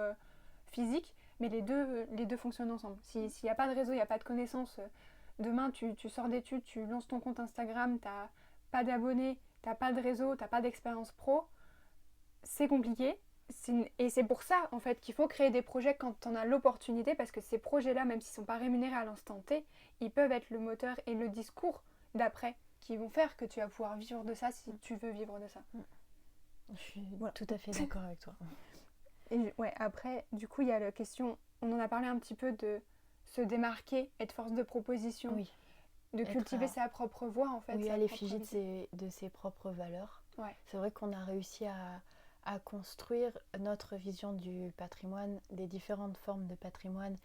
physique, mais les deux fonctionnent ensemble. S'il n'y a pas de réseau, il n'y a pas de connaissances, demain tu sors d'études, tu lances ton compte Instagram, t'as pas d'abonnés, t'as pas de réseau, t'as pas d'expérience pro, c'est compliqué. Et c'est pour ça en fait qu'il faut créer des projets quand on a l'opportunité parce que ces projets-là, même s'ils ne sont pas rémunérés à l'instant T, ils peuvent être le moteur et le discours d'après qui vont faire que tu vas pouvoir vivre de ça si tu veux vivre de ça. Je suis tout à fait d'accord avec toi. Et après, du coup, il y a la question, on en a parlé un petit peu de se démarquer, être force de proposition, de cultiver sa propre voix en fait. Oui, à l'effigie de ses propres valeurs. Ouais. C'est vrai qu'on a réussi à construire notre vision du patrimoine, des différentes formes de patrimoine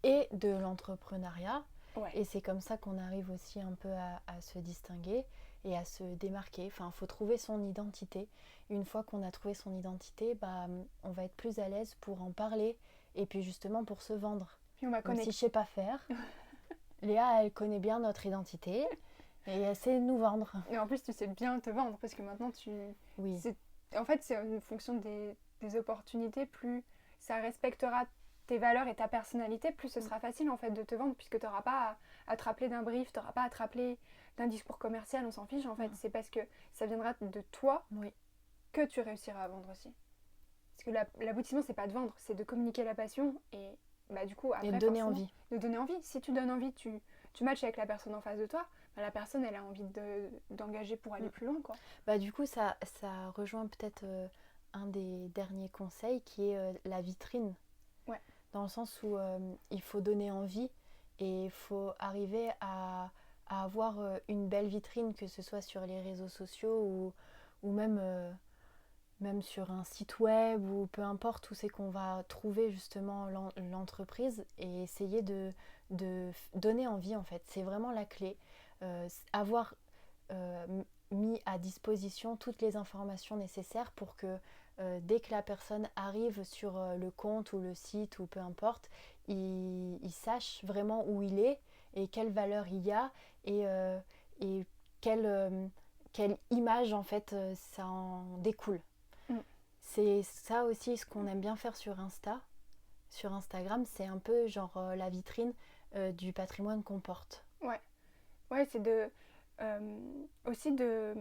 et de l'entrepreneuriat. Ouais. Et c'est comme ça qu'on arrive aussi un peu à se distinguer et à se démarquer. Enfin, il faut trouver son identité. Une fois qu'on a trouvé son identité, on va être plus à l'aise pour en parler et puis justement pour se vendre. Puis on va Même si je ne sais pas faire, Léa, elle connaît bien notre identité et elle sait nous vendre. Et en plus, tu sais bien te vendre parce que maintenant, Oui. En fait, c'est une fonction des opportunités. Plus ça respectera tes valeurs et ta personnalité, plus ce sera facile en fait de te vendre puisque tu n'auras pas à te rappeler d'un brief, tu n'auras pas à te rappeler d'un discours commercial, on s'en fiche en fait. C'est parce que ça viendra de toi que tu réussiras à vendre aussi. Parce que l'aboutissement, c'est pas de vendre, c'est de communiquer la passion et du coup, après, et de donner envie. De donner envie. Si tu donnes envie, tu matches avec la personne en face de toi, la personne, elle a envie d'engager pour aller plus loin, quoi. Du coup, ça rejoint peut-être un des derniers conseils qui est la vitrine. Ouais. Dans le sens où il faut donner envie et il faut arriver à avoir une belle vitrine, que ce soit sur les réseaux sociaux ou même même sur un site web ou peu importe où c'est qu'on va trouver justement l'entreprise et essayer de donner envie en fait. C'est vraiment la clé. Avoir mis à disposition toutes les informations nécessaires pour que dès que la personne arrive sur le compte ou le site ou peu importe, il sache vraiment où il est et quelle valeur il y a et quelle image en fait ça en découle. C'est ça aussi ce qu'on aime bien faire sur Instagram, c'est un peu genre la vitrine du patrimoine qu'on porte. Ouais, c'est aussi de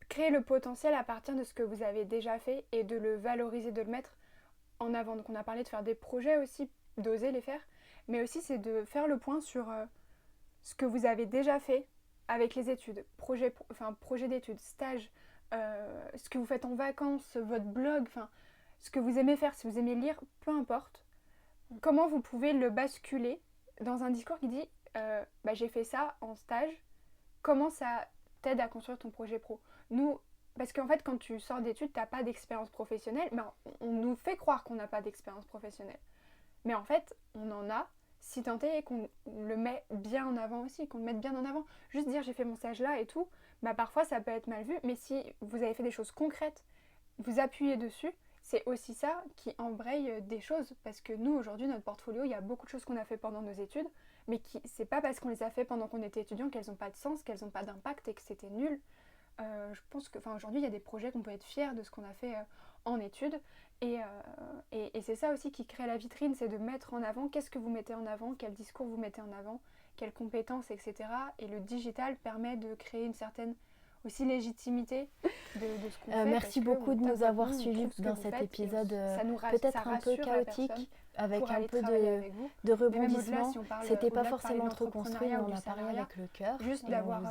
créer le potentiel à partir de ce que vous avez déjà fait et de le valoriser, de le mettre en avant. Donc on a parlé de faire des projets aussi, d'oser les faire, mais aussi c'est de faire le point sur ce que vous avez déjà fait avec les études, projet d'études, stage, ce que vous faites en vacances, votre blog, ce que vous aimez faire, si vous aimez lire, peu importe. Comment vous pouvez le basculer dans un discours qui dit j'ai fait ça en stage, comment ça t'aide à construire ton projet pro. Nous, parce qu'en fait quand tu sors d'études, t'as pas d'expérience professionnelle, on nous fait croire qu'on n'a pas d'expérience professionnelle. Mais en fait, on en a, si tant est qu'on le met bien en avant aussi, qu'on le mette bien en avant. Juste dire j'ai fait mon stage là et tout, parfois ça peut être mal vu, mais si vous avez fait des choses concrètes, vous appuyez dessus, c'est aussi ça qui embraye des choses. Parce que nous, aujourd'hui, notre portfolio, il y a beaucoup de choses qu'on a fait pendant nos études, mais c'est pas parce qu'on les a fait pendant qu'on était étudiant qu'elles n'ont pas de sens, qu'elles n'ont pas d'impact et que c'était nul. Je pense que, aujourd'hui, il y a des projets qu'on peut être fiers de ce qu'on a fait en études. Et c'est ça aussi qui crée la vitrine, c'est de mettre en avant qu'est-ce que vous mettez en avant, quel discours vous mettez en avant, quelles compétences, etc. Et le digital permet de créer une certaine aussi légitimité de ce qu'on fait. Merci beaucoup de nous avoir suivis dans cet épisode peut-être un peu chaotique, avec un peu de rebondissement. C'était pas forcément trop construit, mais on a parlé avec le cœur. Juste d'avoir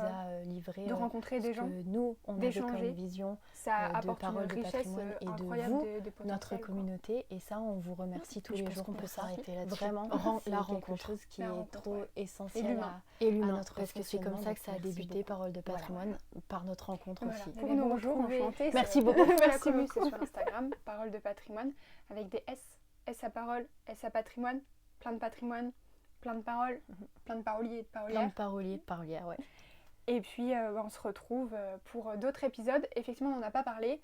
livré de rencontrer des gens, nous, on avait comme vision de Parole de Patrimoine et de vous, notre communauté. Et ça, on vous remercie tous les jours. On peut s'arrêter là-dessus. Vraiment, la rencontre qui est trop essentielle et l'humain. Parce que c'est comme ça que ça a débuté, Parole de Patrimoine, par notre rencontre aussi. Pour nous retrouver, merci beaucoup. Merci beaucoup. C'est sur Instagram, Parole de Patrimoine, avec des S. S à parole, S à patrimoine, plein de patrimoine, plein de paroles, plein de paroliers et de parolières. Plein de paroliers et de parolières, ouais. Et puis on se retrouve pour d'autres épisodes. Effectivement, on n'en a pas parlé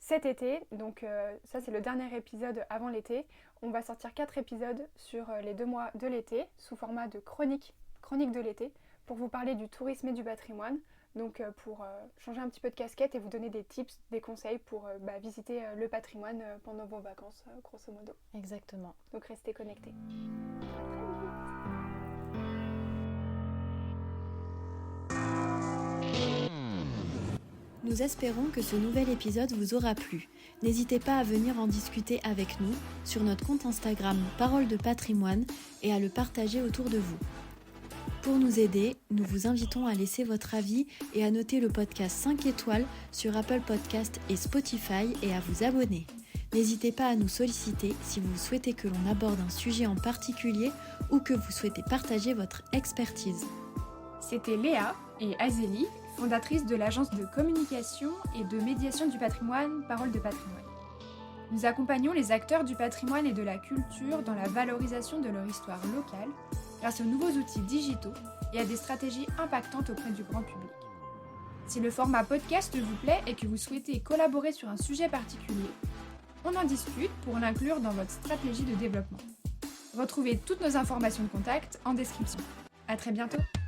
cet été, donc ça c'est le dernier épisode avant l'été. On va sortir 4 épisodes sur les 2 mois de l'été, sous format de chronique de l'été, pour vous parler du tourisme et du patrimoine. Donc pour changer un petit peu de casquette et vous donner des tips, des conseils pour visiter le patrimoine pendant vos vacances, grosso modo. Exactement. Donc restez connectés. Nous espérons que ce nouvel épisode vous aura plu. N'hésitez pas à venir en discuter avec nous sur notre compte Instagram Parole de Patrimoine et à le partager autour de vous. Pour nous aider, nous vous invitons à laisser votre avis et à noter le podcast 5 étoiles sur Apple Podcast et Spotify et à vous abonner. N'hésitez pas à nous solliciter si vous souhaitez que l'on aborde un sujet en particulier ou que vous souhaitez partager votre expertise. C'était Léa et Azélie, fondatrices de l'agence de communication et de médiation du patrimoine Parole de Patrimoine. Nous accompagnons les acteurs du patrimoine et de la culture dans la valorisation de leur histoire locale grâce aux nouveaux outils digitaux et à des stratégies impactantes auprès du grand public. Si le format podcast vous plaît et que vous souhaitez collaborer sur un sujet particulier, on en discute pour l'inclure dans votre stratégie de développement. Retrouvez toutes nos informations de contact en description. À très bientôt!